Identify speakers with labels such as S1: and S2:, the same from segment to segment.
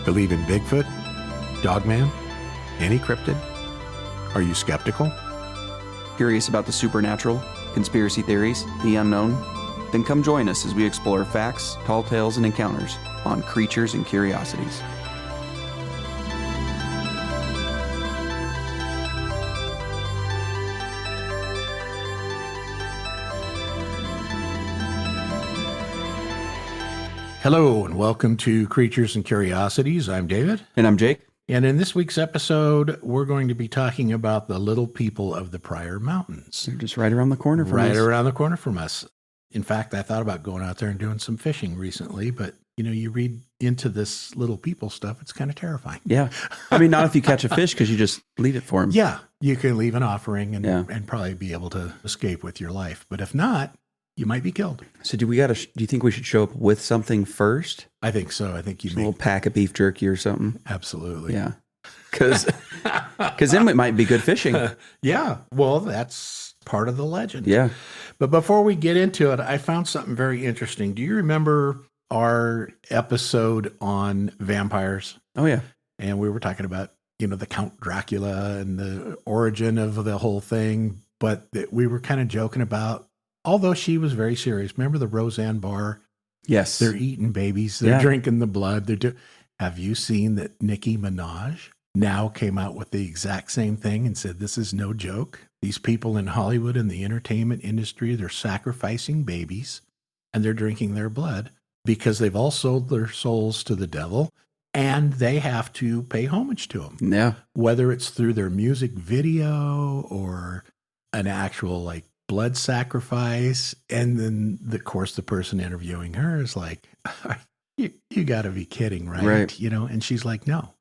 S1: Believe in Bigfoot? Dogman? Any cryptid? Are you skeptical?
S2: Curious about the supernatural, conspiracy theories, the unknown? Then come join us as we explore facts, tall tales, and encounters on Creatures and Curiosities.
S1: Hello and welcome to Creatures and Curiosities. I'm David.
S2: And I'm Jake.
S1: And in this week's episode, we're going to be talking about the little people of the Pryor Mountains.
S2: They're just right around the corner from us.
S1: Right around the corner from us. In fact, I thought about going out there and doing some fishing recently, but you read into this little people stuff, it's kind of terrifying.
S2: Yeah. I mean, not if you catch a fish because you just leave it for them.
S1: Yeah. You can leave an offering and probably be able to escape with your life. But if not, you might be killed.
S2: So do you think we should show up with something first?
S1: I think so. I think
S2: a little pack of beef jerky or something.
S1: Absolutely.
S2: Yeah. Because then it might be good fishing.
S1: Yeah. Well, that's part of the legend.
S2: Yeah.
S1: But before we get into it, I found something very interesting. Do you remember our episode on vampires?
S2: Oh, yeah.
S1: And we were talking about, the Count Dracula and the origin of the whole thing. But we were kind of joking about, although she was very serious. Remember the Roseanne Barr?
S2: Yes.
S1: They're eating babies. They're drinking the blood. Have you seen that Nicki Minaj now came out with the exact same thing and said, this is no joke? These people in Hollywood and the entertainment industry, they're sacrificing babies and they're drinking their blood because they've all sold their souls to the devil and they have to pay homage to them.
S2: Yeah.
S1: Whether it's through their music video or an actual blood sacrifice. And then, of course, the person interviewing her is like, you got to be kidding, right?
S2: Right.
S1: And she's like, no.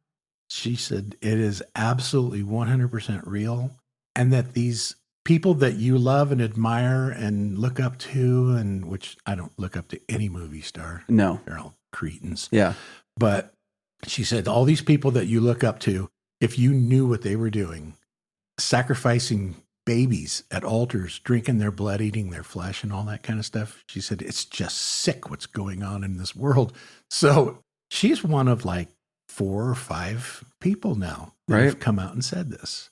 S1: She said, it is absolutely 100% real. And that these people that you love and admire and look up to, and which I don't look up to any movie star.
S2: No.
S1: They're all cretins.
S2: Yeah.
S1: But she said, all these people that you look up to, if you knew what they were doing, sacrificing babies at altars, drinking their blood, eating their flesh and all that kind of stuff. She said, it's just sick what's going on in this world. So she's one of 4 or 5 people now that have come out and said this.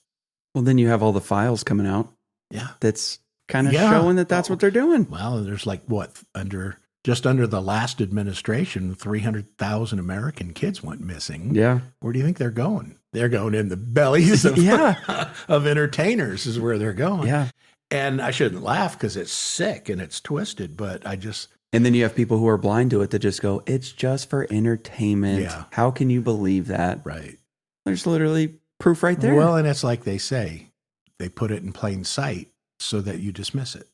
S2: Well, then you have all the files coming out.
S1: Yeah.
S2: That's kind of showing that that's what they're doing.
S1: Well, there's just under the last administration, 300,000 American kids went missing.
S2: Yeah.
S1: Where do you think they're going? They're going in the bellies of, of entertainers is where they're going.
S2: Yeah.
S1: And I shouldn't laugh because it's sick and it's twisted, but
S2: And then you have people who are blind to it that just go, it's just for entertainment.
S1: Yeah.
S2: How can you believe that?
S1: Right.
S2: There's literally proof right there.
S1: Well, and it's like they say, they put it in plain sight so that you dismiss it.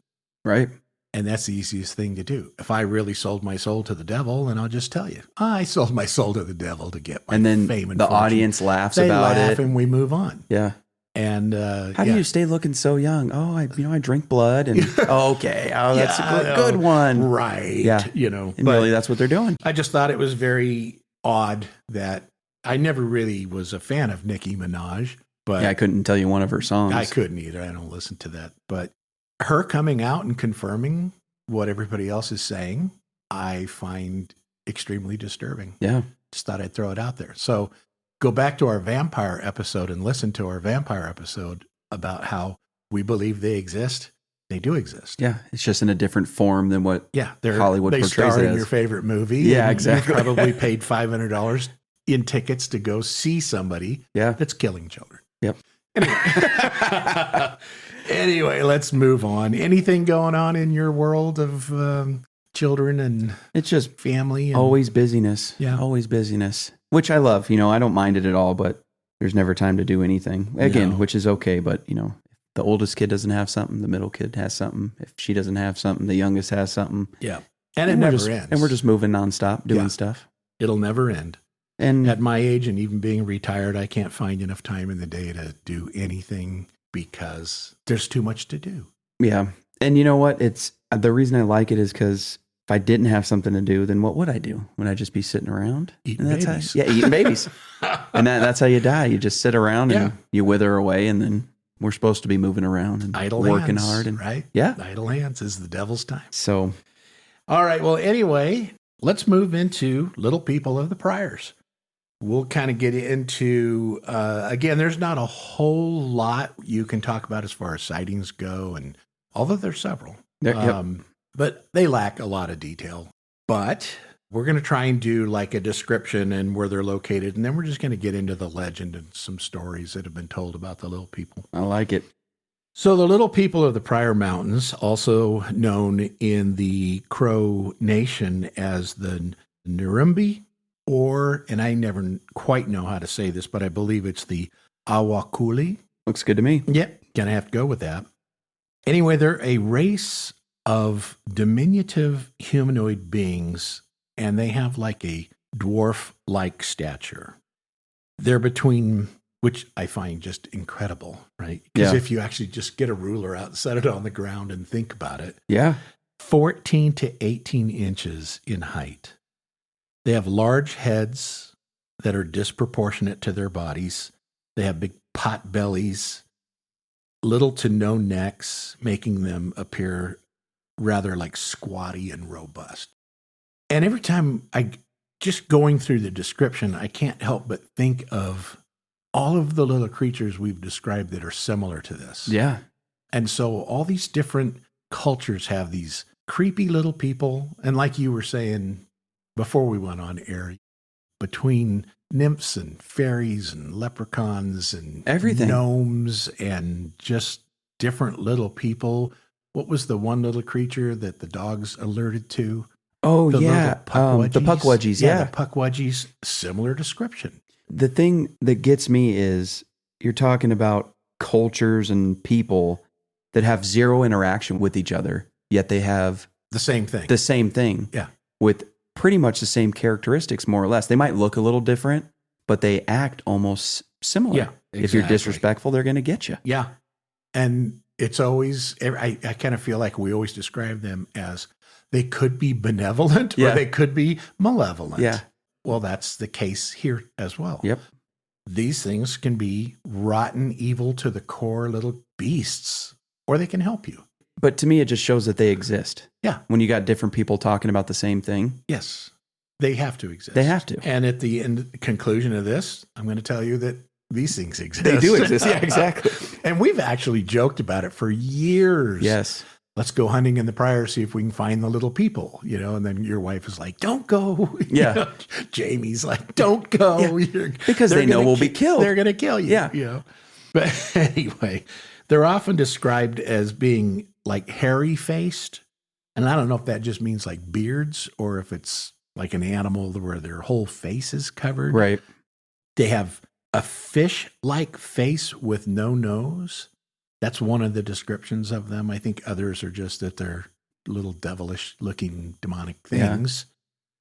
S2: Right.
S1: And that's the easiest thing to do. If I really sold my soul to the devil, then I'll just tell you, I sold my soul to the devil to get my fame and
S2: the
S1: fortune.
S2: audience laughs
S1: they
S2: about
S1: laugh
S2: it.
S1: And we move on.
S2: Yeah.
S1: And
S2: how do you stay looking so young? Oh, I drink blood and okay. Oh, that's a good one.
S1: Right.
S2: Yeah.
S1: And
S2: really that's what they're doing.
S1: I just thought it was very odd that I never really was a fan of Nicki Minaj, but
S2: I couldn't tell you one of her songs.
S1: I couldn't either. I don't listen to that, but her coming out and confirming what everybody else is saying, I find extremely disturbing.
S2: Yeah.
S1: Just thought I'd throw it out there. So go back to our vampire episode and listen to our vampire episode about how we believe they exist. They do exist.
S2: Yeah. It's just in a different form than what Hollywood
S1: they
S2: portrays
S1: star
S2: it
S1: in
S2: as. Your
S1: favorite movie.
S2: Yeah, exactly.
S1: You probably paid $500 in tickets to go see somebody that's killing children.
S2: Yep.
S1: Anyway, let's move on. Anything going on in your world of children and
S2: it's just
S1: family?
S2: Always busyness.
S1: Yeah.
S2: Always busyness, which I love. I don't mind it at all, but there's never time to do anything. Again, which is okay. But, the oldest kid doesn't have something. The middle kid has something. If she doesn't have something, the youngest has something.
S1: Yeah. And it never ends.
S2: And we're just moving nonstop, doing stuff.
S1: It'll never end.
S2: And
S1: at my age and even being retired, I can't find enough time in the day to do anything because there's too much to do.
S2: Yeah. And you know what? It's the reason I like it is because if I didn't have something to do, then what would I do? Would I just be sitting around?
S1: Eating babies.
S2: Eating babies. And that's how you die. You just sit around and you wither away, and then we're supposed to be moving around and
S1: idle
S2: working
S1: hands,
S2: hard. And,
S1: right?
S2: Yeah.
S1: Idle hands is the devil's time.
S2: So,
S1: all right. Well, anyway, let's move into Little People of the Pryors. we'll kind of get into, again, there's not a whole lot you can talk about as far as sightings go, and although there's several, but they lack a lot of detail. But we're going to try and do like a description and where they're located, and then we're just going to get into the legend and some stories that have been told about the little people.
S2: I like it.
S1: So the little people of the Pryor Mountains, also known in the Crow Nation as the Nirumbee, and I never quite know how to say this, but I believe it's the Awakuli.
S2: Looks good to me.
S1: Yep, gonna have to go with that. Anyway, they're a race of diminutive humanoid beings, and they have like a dwarf-like stature. They're between, which I find just incredible, right? Because if you actually just get a ruler out and set it on the ground and think about it.
S2: Yeah.
S1: 14 to 18 inches in height. They have large heads that are disproportionate to their bodies. They have big pot bellies, little to no necks, making them appear rather like squatty and robust. And every time just going through the description, I can't help but think of all of the little creatures we've described that are similar to this.
S2: Yeah.
S1: And so all these different cultures have these creepy little people. And like you were saying before we went on air, between nymphs and fairies and leprechauns and
S2: everything,
S1: gnomes and just different little people. What was the one little creature that the dogs alerted to?
S2: Oh,
S1: the
S2: yeah. The puckwudgies. Yeah.
S1: The puckwudgies, similar description.
S2: The thing that gets me is you're talking about cultures and people that have zero interaction with each other, yet they have
S1: the same thing.
S2: The same thing.
S1: Yeah.
S2: With pretty much the same characteristics, more or less. They might look a little different, but they act almost similar.
S1: Yeah. Exactly.
S2: If you're disrespectful, they're going to get you.
S1: Yeah. And it's always, I kind of feel like we always describe them as they could be benevolent or they could be malevolent.
S2: Yeah.
S1: Well, that's the case here as well.
S2: Yep.
S1: These things can be rotten, evil to the core little beasts, or they can help you.
S2: But to me, it just shows that they exist.
S1: Yeah.
S2: When you got different people talking about the same thing.
S1: Yes. They have to exist.
S2: They have to.
S1: And at the conclusion of this, I'm going to tell you that these things exist.
S2: They do exist. Yeah, exactly.
S1: And we've actually joked about it for years.
S2: Yes.
S1: Let's go hunting in the Pryor, see if we can find the little people, and then your wife is like, don't go.
S2: Yeah.
S1: Jamie's like, don't go.
S2: Yeah. Because they know we'll be killed.
S1: They're going to kill you.
S2: Yeah.
S1: But anyway, they're often described as being like hairy faced. And I don't know if that just means like beards or if it's like an animal where their whole face is covered.
S2: Right.
S1: They have a fish-like face with no nose. That's one of the descriptions of them. I think others are just that they're little devilish-looking demonic things.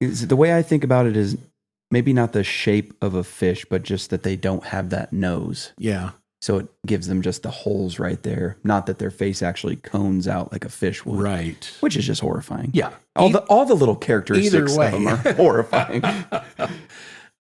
S2: Yeah. The way I think about it is maybe not the shape of a fish, but just that they don't have that nose.
S1: Yeah.
S2: So it gives them just the holes right there. Not that their face actually cones out like a fish would.
S1: Right.
S2: Which is just horrifying.
S1: Yeah.
S2: All the little characteristics of them are horrifying.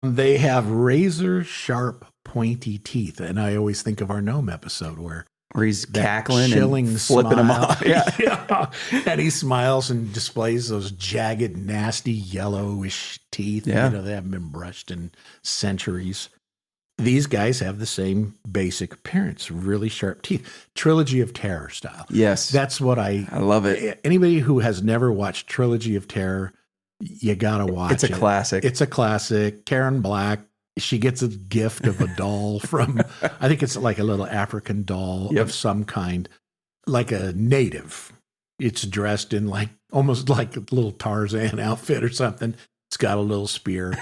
S1: They have razor-sharp, pointy teeth. And I always think of our gnome episode where
S2: he's cackling and
S1: flipping
S2: them off.
S1: Yeah. And he smiles and displays those jagged, nasty, yellowish teeth.
S2: Yeah.
S1: They haven't been brushed in centuries. These guys have the same basic appearance, really sharp teeth. Trilogy of Terror style.
S2: Yes.
S1: That's what I
S2: love it.
S1: Anybody who has never watched Trilogy of Terror, you got to watch it.
S2: It's a classic.
S1: It's a classic. Karen Black, she gets a gift of a doll from, I think it's like a little African doll of some kind, like a native. It's dressed in like, almost like a little Tarzan outfit or something. It's got a little spear.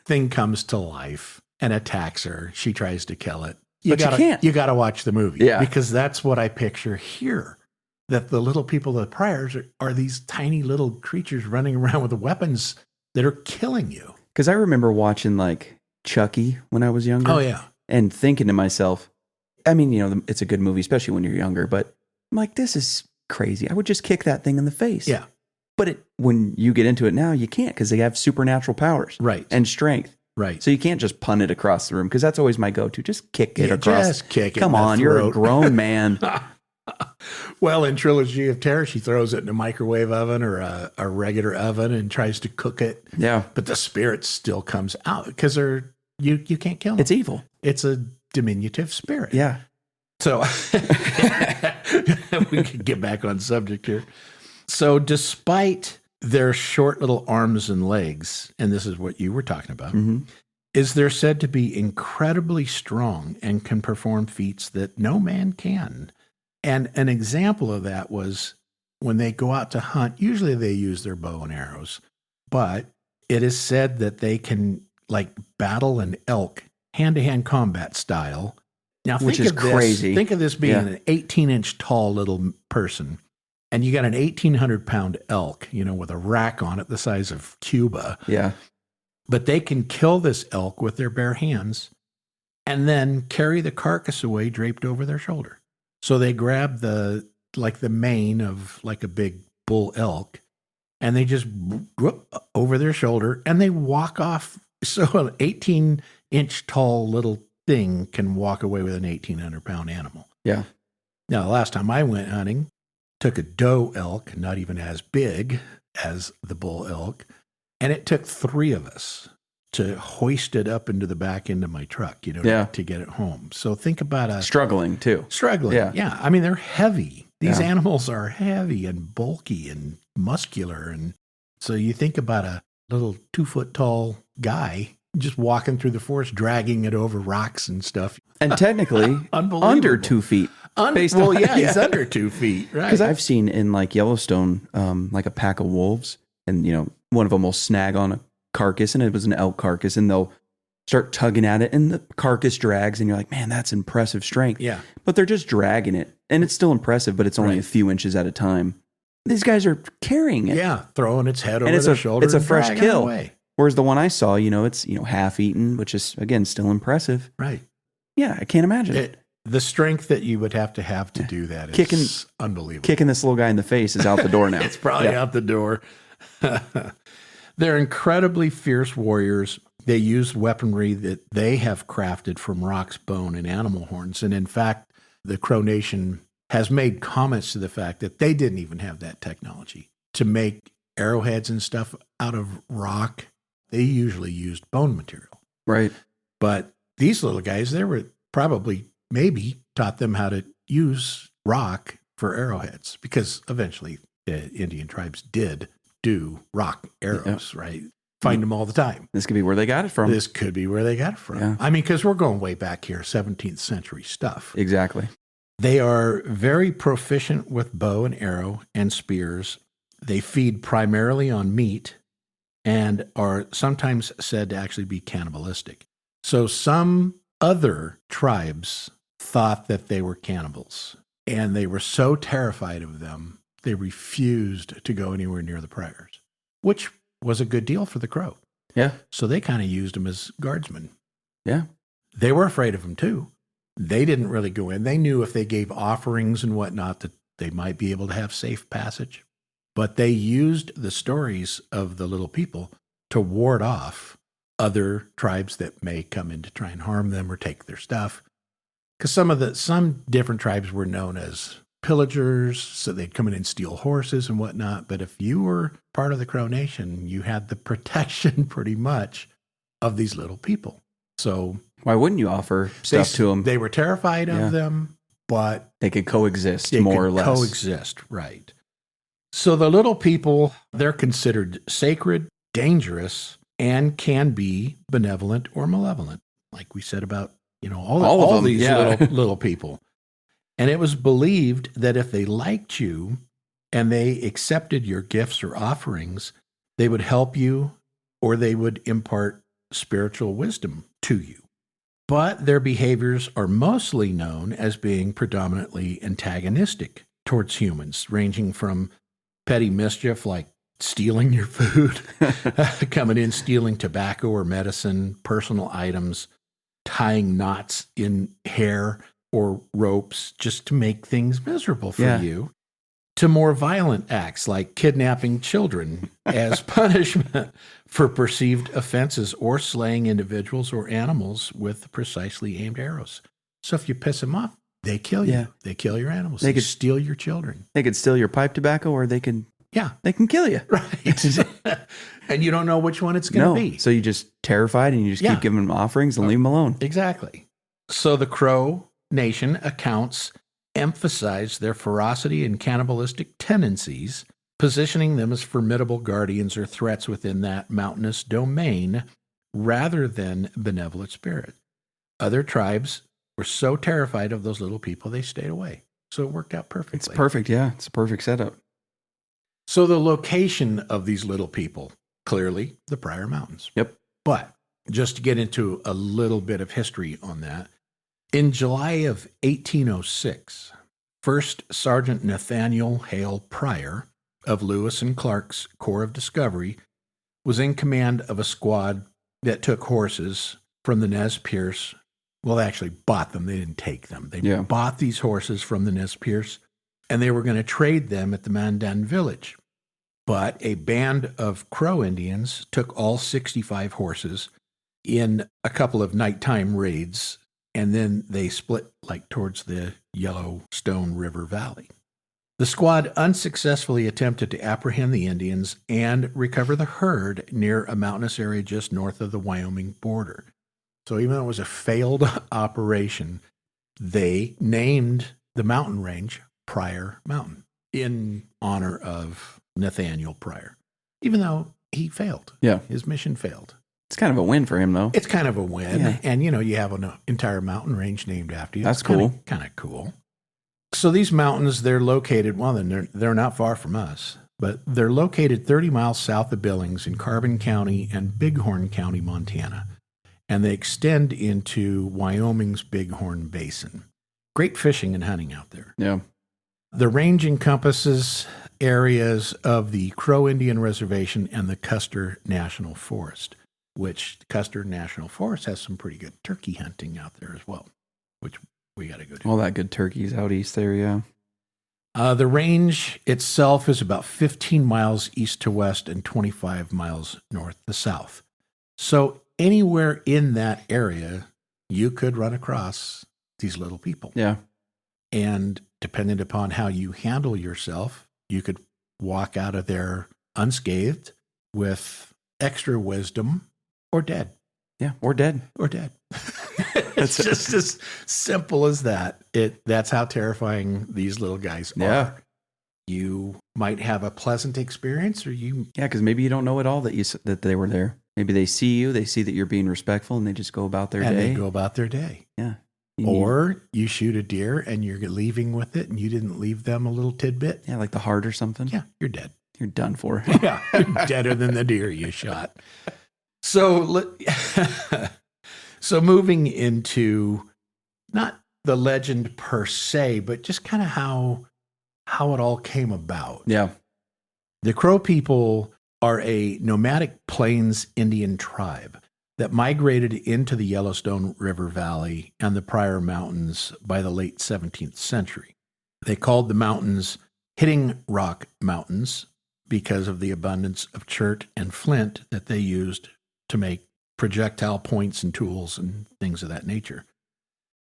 S1: Thing comes to life and attacks her. She tries to kill it. You can't. You got to watch the movie.
S2: Yeah.
S1: Because that's what I picture here. That the little people, the Pryors, are these tiny little creatures running around with weapons that are killing you.
S2: Because I remember watching like Chucky when I was younger.
S1: Oh, yeah.
S2: And thinking to myself, I mean, it's a good movie, especially when you're younger, but I'm like, this is crazy. I would just kick that thing in the face.
S1: Yeah.
S2: But when you get into it now, you can't because they have supernatural powers.
S1: Right.
S2: And strength.
S1: Right.
S2: So you can't just punt it across the room because that's always my go-to. Just kick it across.
S1: Just kick it.
S2: Come on, you're a grown man.
S1: Well, in Trilogy of Terror, she throws it in a microwave oven or a regular oven and tries to cook it.
S2: Yeah.
S1: But the spirit still comes out because they're You can't kill them.
S2: It's evil.
S1: It's a diminutive spirit.
S2: Yeah.
S1: So we can get back on subject here. So despite their short little arms and legs, and this is what you were talking about, is they're said to be incredibly strong and can perform feats that no man can. And an example of that was when they go out to hunt, usually they use their bow and arrows, but it is said that they can like battle an elk hand-to-hand combat style. Now,
S2: which is crazy.
S1: Think of this being an 18-inch tall little person, and you got an 1,800-pound elk, with a rack on it the size of Cuba.
S2: Yeah.
S1: But they can kill this elk with their bare hands and then carry the carcass away draped over their shoulder. So they grab the mane of like a big bull elk, and they just over their shoulder, and they walk off. So an 18-inch tall little thing can walk away with an 1,800-pound animal.
S2: Yeah.
S1: Now, the last time I went hunting, took a doe elk, not even as big as the bull elk, and it took 3 of us to hoist it up into the back end of my truck, to get it home. So think about
S2: struggling too.
S1: Yeah. I mean, they're heavy. These animals are heavy and bulky and muscular. And so you think about a little 2-foot tall guy just walking through the forest, dragging it over rocks and stuff.
S2: And technically under 2 feet.
S1: He's under 2 feet, right?
S2: Because I've seen in like Yellowstone, like a pack of wolves, and one of them will snag on a carcass, and it was an elk carcass, and they'll start tugging at it, and the carcass drags, and you're like, man, that's impressive strength.
S1: Yeah.
S2: But they're just dragging it, and it's still impressive, but it's only a few inches at a time. These guys are carrying it.
S1: Yeah, throwing its head over their shoulder.
S2: It's a fresh kill.
S1: Away.
S2: Whereas the one I saw, it's half eaten, which is again still impressive.
S1: Right.
S2: Yeah, I can't imagine it.
S1: The strength that you would have to do that is unbelievable.
S2: Kicking this little guy in the face is out the door now.
S1: It's probably out the door. They're incredibly fierce warriors. They use weaponry that they have crafted from roc's bone and animal horns. And in fact, the Crow Nation has made comments to the fact that they didn't even have that technology to make arrowheads and stuff out of rock. They usually used bone material.
S2: Right.
S1: But these little guys, they were probably maybe taught them how to use rock for arrowheads, because eventually the Indian tribes did do rock arrows, right? Find them all the time.
S2: This could be where they got it from.
S1: This could be where they got it from.
S2: Yeah.
S1: I mean, because we're going way back here, 17th century stuff.
S2: Exactly.
S1: They are very proficient with bow and arrow and spears. They feed primarily on meat and are sometimes said to actually be cannibalistic. So some other tribes thought that they were cannibals, and they were so terrified of them, they refused to go anywhere near the Pryors, which was a good deal for the Crow.
S2: Yeah.
S1: So they kind of used them as guardsmen.
S2: Yeah.
S1: They were afraid of them too. They didn't really go in. They knew if they gave offerings and whatnot that they might be able to have safe passage. But they used the stories of the little people to ward off other tribes that may come in to try and harm them or take their stuff. Because some different tribes were known as pillagers, so they'd come in and steal horses and whatnot. But if you were part of the Crow Nation, you had the protection pretty much of these little people. So
S2: why wouldn't you offer stuff to them?
S1: They were terrified of them, but
S2: they could coexist more or less.
S1: Coexist, right. So the little people, they're considered sacred, dangerous, and can be benevolent or malevolent, like we said about all these little people. And it was believed that if they liked you and they accepted your gifts or offerings, they would help you or they would impart spiritual wisdom to you. But their behaviors are mostly known as being predominantly antagonistic towards humans, ranging from petty mischief like stealing your food, coming in, stealing tobacco or medicine, personal items, tying knots in hair or ropes just to make things miserable for you, to more violent acts like kidnapping children as punishment for perceived offenses or slaying individuals or animals with precisely aimed arrows. So if you piss them off, they kill you. They kill your animals. They could steal your children.
S2: They could steal your pipe tobacco, or they could
S1: Yeah.
S2: They can kill you.
S1: Right. And you don't know which one it's going to be.
S2: So you just terrified and you just keep giving them offerings and leave them alone.
S1: Exactly. So the Crow Nation accounts emphasize their ferocity and cannibalistic tendencies, positioning them as formidable guardians or threats within that mountainous domain rather than benevolent spirit. Other tribes were so terrified of those little people, they stayed away. So it worked out perfectly.
S2: It's perfect. Yeah. It's a perfect setup.
S1: So the location of these little people, clearly the Pryor Mountains.
S2: Yep.
S1: But just to get into a little bit of history on that, in July of 1806, First Sergeant Nathaniel Hale Pryor of Lewis and Clark's Corps of Discovery was in command of a squad that took horses from the Nez Perce. Well, they actually bought them. They didn't take them. They bought these horses from the Nez Perce, and they were going to trade them at the Mandan village. But a band of Crow Indians took all 65 horses in a couple of nighttime raids, and then they split like towards the Yellowstone River Valley. The squad unsuccessfully attempted to apprehend the Indians and recover the herd near a mountainous area just north of the Wyoming border. So even though it was a failed operation, they named the mountain range Pryor Mountain in honor of Nathaniel Pryor, even though he failed.
S2: Yeah.
S1: His mission failed.
S2: It's kind of a win for him, though.
S1: It's kind of a win.
S2: Yeah.
S1: And, you have an entire mountain range named after you.
S2: That's cool.
S1: Kind of cool. So these mountains, they're located, well, they're not far from us, but they're located 30 miles south of Billings in Carbon County and Bighorn County, Montana. And they extend into Wyoming's Bighorn Basin. Great fishing and hunting out there.
S2: Yeah.
S1: The range encompasses areas of the Crow Indian Reservation and the Custer National Forest, which Custer National Forest has some pretty good turkey hunting out there as well, which we got to go do.
S2: All that good turkeys out east there, yeah.
S1: The range itself is about 15 miles east to west and 25 miles north to south. So anywhere in that area, you could run across these little people.
S2: Yeah.
S1: And depending upon how you handle yourself, you could walk out of there unscathed with extra wisdom or dead.
S2: Yeah, or dead.
S1: Or dead. It's just as simple as that. That's how terrifying these little guys are.
S2: Yeah.
S1: You might have a pleasant experience, or you...
S2: Yeah, because maybe you don't know at all that they were there. Maybe they see you, they see that you're being respectful, and they just go about their day.
S1: And they go about their day.
S2: Yeah.
S1: Or you shoot a deer and you're leaving with it and you didn't leave them a little tidbit.
S2: Yeah, like the heart or something.
S1: Yeah, you're dead.
S2: You're done for.
S1: Yeah, you're deader than the deer you shot. So moving into not the legend per se, but just kind of how it all came about.
S2: Yeah.
S1: The Crow people are a nomadic plains Indian tribe that migrated into the Yellowstone River Valley and the Pryor Mountains by the late 17th century. They called the mountains Hitting Rock Mountains because of the abundance of chert and flint that they used to make projectile points and tools and things of that nature.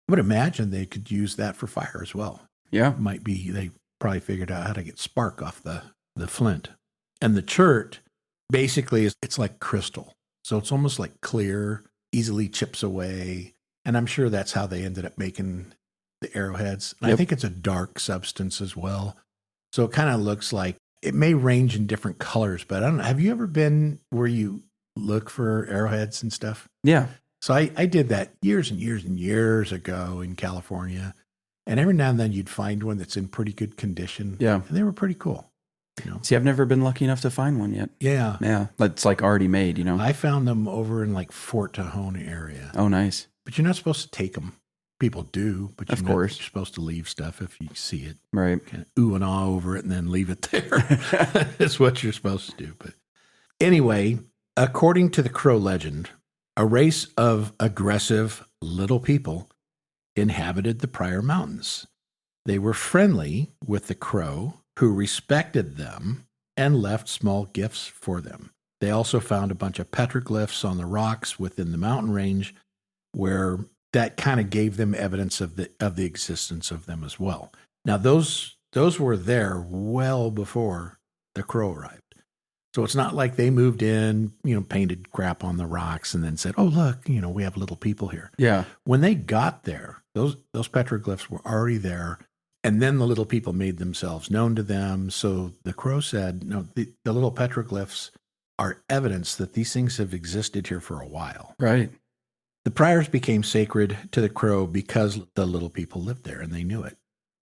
S1: I would imagine they could use that for fire as well.
S2: Yeah.
S1: Might be, they probably figured out how to get spark off the flint. And the chert basically it's like crystal. So it's almost like clear, easily chips away. And I'm sure that's how they ended up making the arrowheads. And I think it's a dark substance as well. So it kind of looks like, it may range in different colors, but I don't know. Have you ever been where you look for arrowheads and stuff?
S2: Yeah.
S1: So I did that years and years and years ago in California. And every now and then you'd find one that's in pretty good condition.
S2: Yeah.
S1: And they were pretty cool.
S2: See, I've never been lucky enough to find one yet.
S1: Yeah.
S2: Yeah. It's like already made,
S1: I found them over in like Fort Tejon area.
S2: Oh, nice.
S1: But you're not supposed to take them. People do, but
S2: of course
S1: you're supposed to leave stuff if you see it.
S2: Right.
S1: Kind of ooh and ah over it and then leave it there. That's what you're supposed to do. But anyway, according to the Crow legend, a race of aggressive little people inhabited the Pryor Mountains. They were friendly with the Crow, who respected them and left small gifts for them. They also found a bunch of petroglyphs on the rocks within the mountain range, where that kind of gave them evidence of the existence of them as well. Now, those were there well before the Crow arrived. So it's not like they moved in, painted crap on the rocks and then said, oh, look, we have little people here.
S2: Yeah.
S1: When they got there, those petroglyphs were already there. And then the little people made themselves known to them. So the Crow said, no, the little petroglyphs are evidence that these things have existed here for a while.
S2: Right.
S1: The Pryors became sacred to the Crow because the little people lived there and they knew it.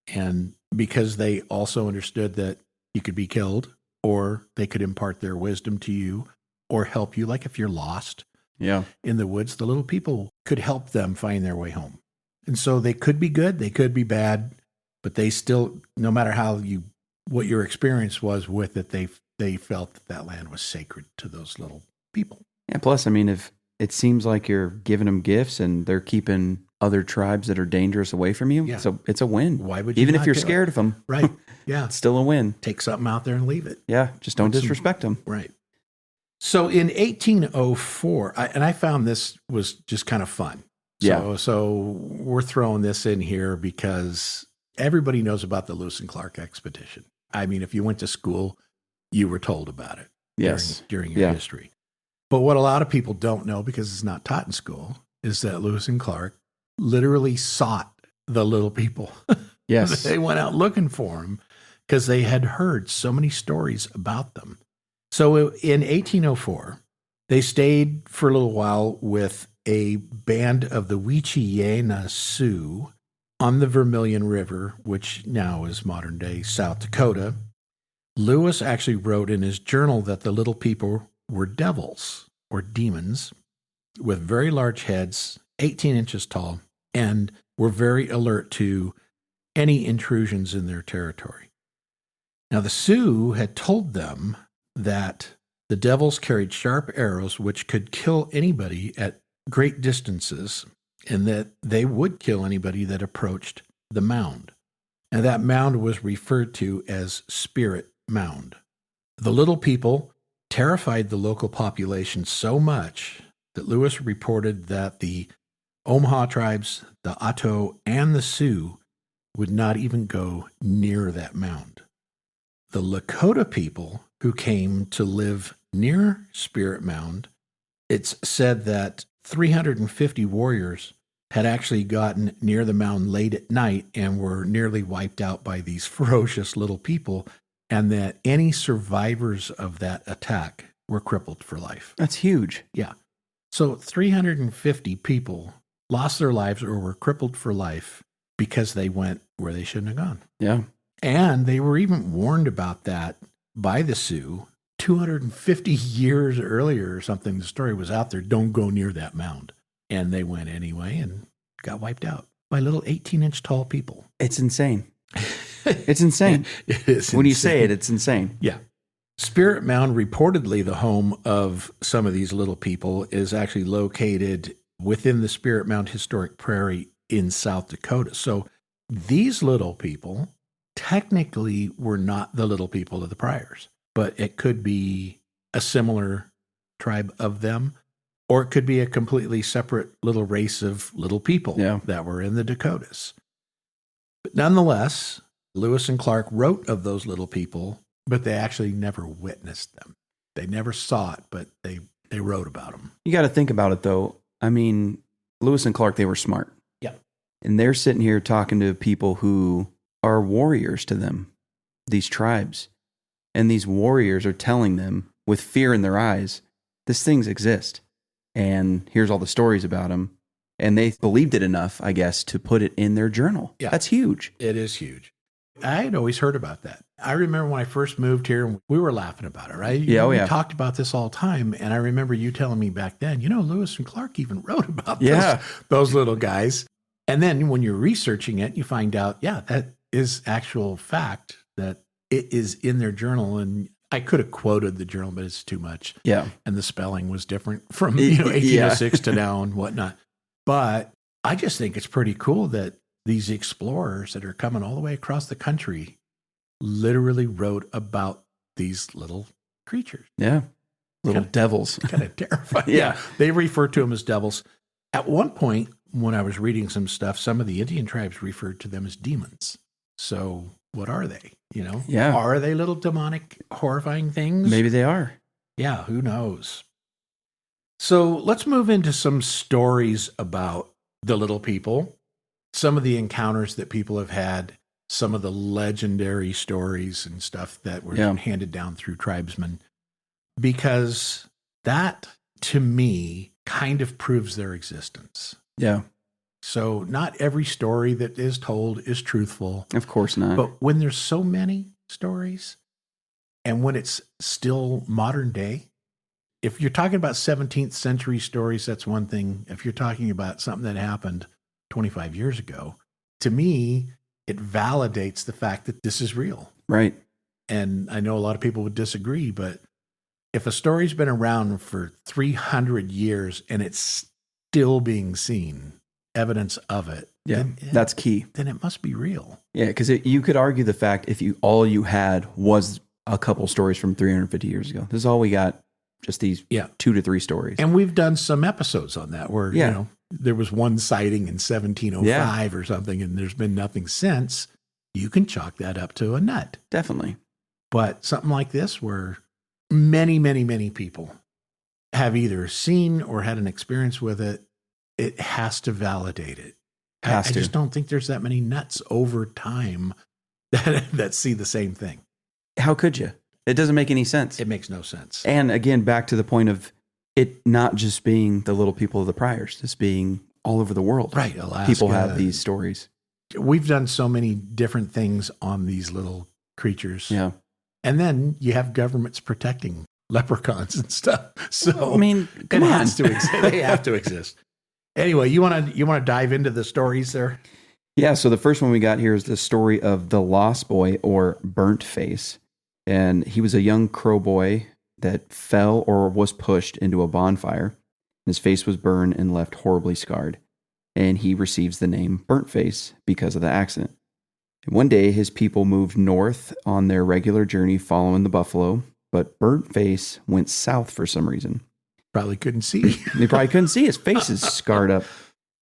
S1: And because they also understood that you could be killed, or they could impart their wisdom to you or help you. Like if you're lost in the woods, the little people could help them find their way home. And so they could be good, they could be bad, but they still, no matter what your experience was with it, they felt that land was sacred to those little people.
S2: Yeah. Plus, if it seems like you're giving them gifts and they're keeping other tribes that are dangerous away from you, so it's a win.
S1: Why would you
S2: even if you're
S1: do
S2: scared
S1: it?
S2: of them?
S1: Right. Yeah.
S2: It's still a win.
S1: Take something out there and leave it.
S2: Yeah. Just don't disrespect them.
S1: Right. So in 1804, I found this was just kind of fun. So we're throwing this in here because everybody knows about the Lewis and Clark expedition. If you went to school, you were told about it.
S2: Yes.
S1: During your history. But what a lot of people don't know, because it's not taught in school, is that Lewis and Clark literally sought the little people.
S2: Yes.
S1: They went out looking for them because they had heard so many stories about them. So in 1804, they stayed for a little while with a band of the Wichiyena Sioux on the Vermilion River, which now is modern-day South Dakota. Lewis actually wrote in his journal that the little people were devils or demons with very large heads, 18 inches tall, and were very alert to any intrusions in their territory. Now, the Sioux had told them that the devils carried sharp arrows which could kill anybody at great distances, and that they would kill anybody that approached the mound. And that mound was referred to as Spirit Mound. The little people terrified the local population so much that Lewis reported that the Omaha tribes, the Otto, and the Sioux would not even go near that mound. The Lakota people who came to live near Spirit Mound, it's said that 350 warriors had actually gotten near the mound late at night and were nearly wiped out by these ferocious little people, and that any survivors of that attack were crippled for life.
S2: That's huge.
S1: Yeah. So 350 people lost their lives or were crippled for life because they went where they shouldn't have gone.
S2: Yeah.
S1: And they were even warned about that by the Sioux 250 years earlier or something. The story was out there, don't go near that mound. And they went anyway and got wiped out by little 18-inch tall people.
S2: It's insane. It's insane.
S1: It is
S2: when you
S1: insane.
S2: say it, it's insane.
S1: Yeah. Spirit Mound, reportedly the home of some of these little people, is actually located within the Spirit Mound Historic Prairie in South Dakota. So these little people technically were not the little people of the Pryors, but it could be a similar tribe of them, or it could be a completely separate little race of little people that were in the Dakotas. But nonetheless, Lewis and Clark wrote of those little people, but they actually never witnessed them. They never saw it, but they wrote about them.
S2: You got to think about it, though. Lewis and Clark, they were smart.
S1: Yeah.
S2: And they're sitting here talking to people who are warriors to them, these tribes. And these warriors are telling them with fear in their eyes, these things exist. And here's all the stories about them. And they believed it enough, I guess, to put it in their journal.
S1: Yeah.
S2: That's huge.
S1: It is huge. I had always heard about that. I remember when I first moved here, and we were laughing about it, right? We talked about this all the time. And I remember you telling me back then, Lewis and Clark even wrote about those little guys. And then when you're researching it, you find out, that is actual fact, that it is in their journal. And I could have quoted the journal, but it's too much.
S2: Yeah.
S1: And the spelling was different from 1806 to now and whatnot. But I just think it's pretty cool that these explorers that are coming all the way across the country literally wrote about these little creatures.
S2: Yeah. Little devils.
S1: Kind of terrifying. Yeah. They refer to them as devils. At one point, when I was reading some stuff, some of the Indian tribes referred to them as demons. So what are they?
S2: Yeah.
S1: Are they little demonic, horrifying things?
S2: Maybe they are.
S1: Yeah, who knows? So let's move into some stories about the little people, some of the encounters that people have had, some of the legendary stories and stuff that were handed down through tribesmen, because that, to me, kind of proves their existence.
S2: Yeah.
S1: So not every story that is told is truthful.
S2: Of course not.
S1: But when there's so many stories, and when it's still modern day, if you're talking about 17th century stories, that's one thing. If you're talking about something that happened 25 years ago, to me, it validates the fact that this is real.
S2: Right.
S1: And I know a lot of people would disagree, but if a story's been around for 300 years and it's still being seen, evidence of it,
S2: that's key.
S1: Then it must be real.
S2: Yeah, because you could argue the fact if all you had was a couple stories from 350 years ago. This is all we got. Just these 2 to 3 stories.
S1: And we've done some episodes on that where, there was one sighting in 1705 or something, and there's been nothing since. You can chalk that up to a nut.
S2: Definitely.
S1: But something like this where many, many, many people have either seen or had an experience with it, it has to validate it. I just don't think there's that many nuts over time that see the same thing.
S2: How could you? It doesn't make any sense.
S1: It makes no sense.
S2: And again, back to the point of it not just being the little people of the Pryors, this being all over the world.
S1: Right. Alaska.
S2: People have these stories.
S1: We've done so many different things on these little creatures.
S2: Yeah.
S1: And then you have governments protecting leprechauns and stuff. So
S2: I mean, come on.
S1: Has to exist. They have to exist. Anyway, you want to dive into the stories there?
S2: Yeah. So the first one we got here is the story of the Lost Boy, or Burnt Face. And he was a young crow boy that fell or was pushed into a bonfire. His face was burned and left horribly scarred. And he receives the name Burnt Face because of the accident. And one day, his people moved north on their regular journey following the buffalo, but Burnt Face went south for some reason.
S1: Probably couldn't see.
S2: They probably couldn't see. His face is scarred up.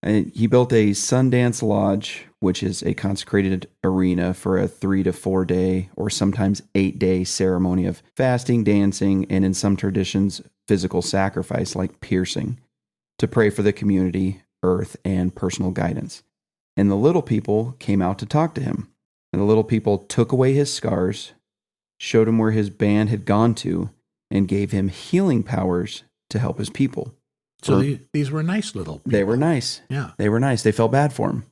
S2: And he built a Sundance Lodge, which is a consecrated arena for a 3 to 4 day or sometimes 8-day ceremony of fasting, dancing, and in some traditions, physical sacrifice like piercing, to pray for the community, earth, and personal guidance. And the little people came out to talk to him. And the little people took away his scars, showed him where his band had gone to, and gave him healing powers to help his people.
S1: So these were nice little people.
S2: They were nice.
S1: Yeah.
S2: They were nice. They felt bad for him.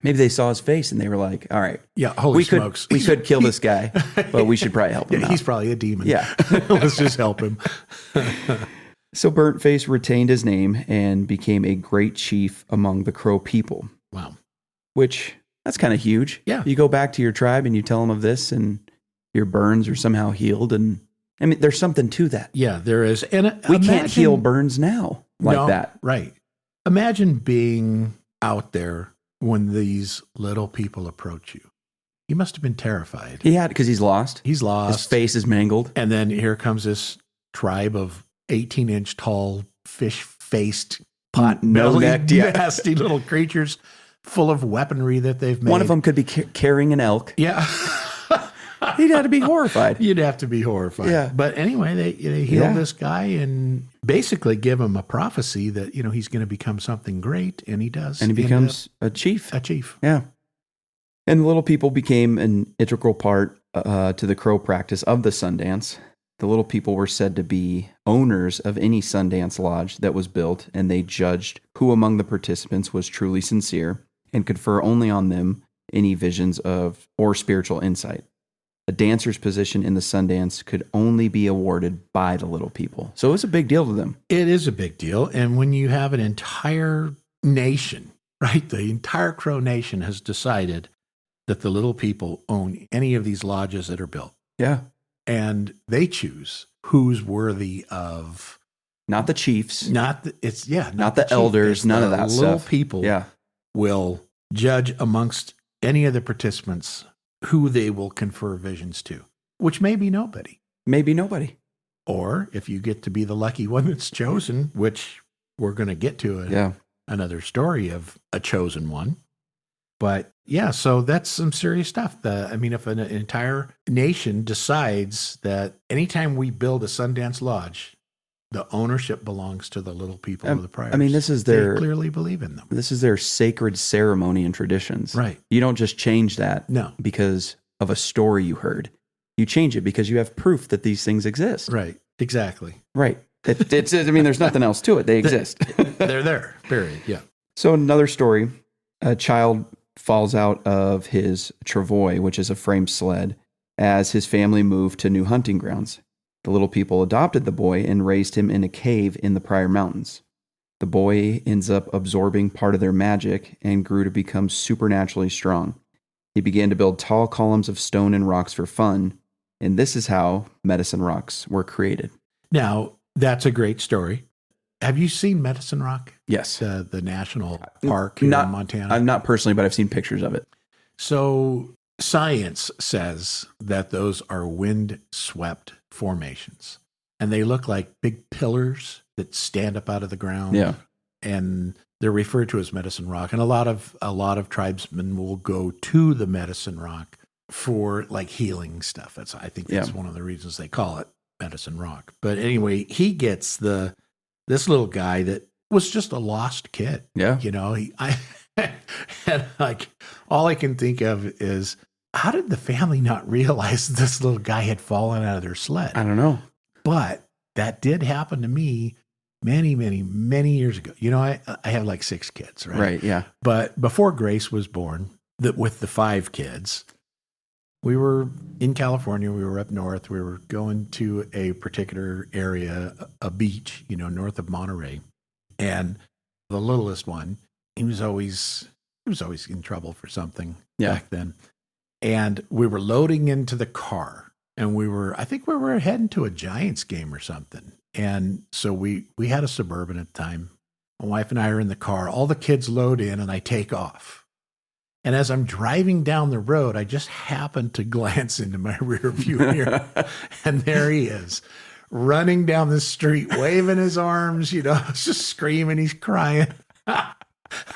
S2: Maybe they saw his face and they were like, all right.
S1: Yeah, holy smokes.
S2: We could kill this guy, but we should probably help him out.
S1: He's probably a demon.
S2: Yeah.
S1: Let's just help him.
S2: So Burnt Face retained his name and became a great chief among the Crow people.
S1: Wow.
S2: Which, that's kind of huge.
S1: Yeah.
S2: You go back to your tribe and you tell them of this and your burns are somehow healed. And I mean, there's something to that.
S1: Yeah, there is. And
S2: we can't heal burns now like that.
S1: Right. Imagine being out there when these little people approach you. He must have been terrified.
S2: He had, because he's lost.
S1: He's lost.
S2: His face is mangled.
S1: And then here comes this tribe of 18-inch tall, fish-faced, pot-bellied, nasty little creatures full of weaponry that they've made.
S2: One of them could be carrying an elk.
S1: Yeah.
S2: He'd have to be horrified.
S1: You'd have to be horrified.
S2: Yeah.
S1: But anyway, they healed this guy and basically give him a prophecy that, he's going to become something great. And he does.
S2: And he becomes a chief.
S1: A chief.
S2: Yeah. And the little people became an integral part to the Crow practice of the Sundance. The little people were said to be owners of any Sundance Lodge that was built, and they judged who among the participants was truly sincere and confer only on them any visions of or spiritual insight. A dancer's position in the Sundance could only be awarded by the little people. So it was a big deal to them.
S1: It is a big deal. And when you have an entire nation, right, the entire Crow Nation has decided that the little people own any of these lodges that are built.
S2: Yeah.
S1: And they choose who's worthy of.
S2: Not the chiefs.
S1: Not the
S2: elders,
S1: it's
S2: none of that
S1: little
S2: stuff.
S1: People will judge amongst any of the participants who they will confer visions to, which may be nobody.
S2: Maybe nobody.
S1: Or if you get to be the lucky one that's chosen, which we're going to get to another story of a chosen one. But yeah, so that's some serious stuff. If an entire nation decides that anytime we build a Sundance Lodge, the ownership belongs to the little people of the Pryors. They clearly believe in them.
S2: This is their sacred ceremony and traditions.
S1: Right.
S2: You don't just change that because of a story you heard. You change it because you have proof that these things exist.
S1: Right. Exactly.
S2: Right. There's nothing else to it. They exist.
S1: They're there. Period. Yeah.
S2: So another story, a child falls out of his travois, which is a frame sled, as his family moved to new hunting grounds. The little people adopted the boy and raised him in a cave in the Pryor Mountains. The boy ends up absorbing part of their magic and grew to become supernaturally strong. He began to build tall columns of stone and rocks for fun, and this is how Medicine Rocks were created.
S1: Now, that's a great story. Have you seen Medicine Rock?
S2: Yes.
S1: The national park in Montana?
S2: Not personally, but I've seen pictures of it.
S1: So science says that those are wind-swept formations. And they look like big pillars that stand up out of the ground.
S2: Yeah.
S1: And they're referred to as Medicine Rock. And a lot of tribesmen will go to the Medicine Rock for like healing stuff. I think that's one of the reasons they call it Medicine Rock. But anyway, he gets this little guy that was just a lost kid.
S2: Yeah.
S1: And like all I can think of is, how did the family not realize this little guy had fallen out of their sled?
S2: I don't know.
S1: But that did happen to me many, many, many years ago. I have like 6 kids, right?
S2: Right, yeah.
S1: But before Grace was born, with the 5 kids, we were in California. We were up north. We were going to a particular area, a beach, north of Monterey. And the littlest one, he was always in trouble for something back then. And we were loading into the car, and I think we were heading to a Giants game or something. And so we had a Suburban at the time. My wife and I are in the car. All the kids load in, and I take off. And as I'm driving down the road, I just happen to glance into my rear view mirror, and there he is, running down the street, waving his arms, just screaming. He's crying.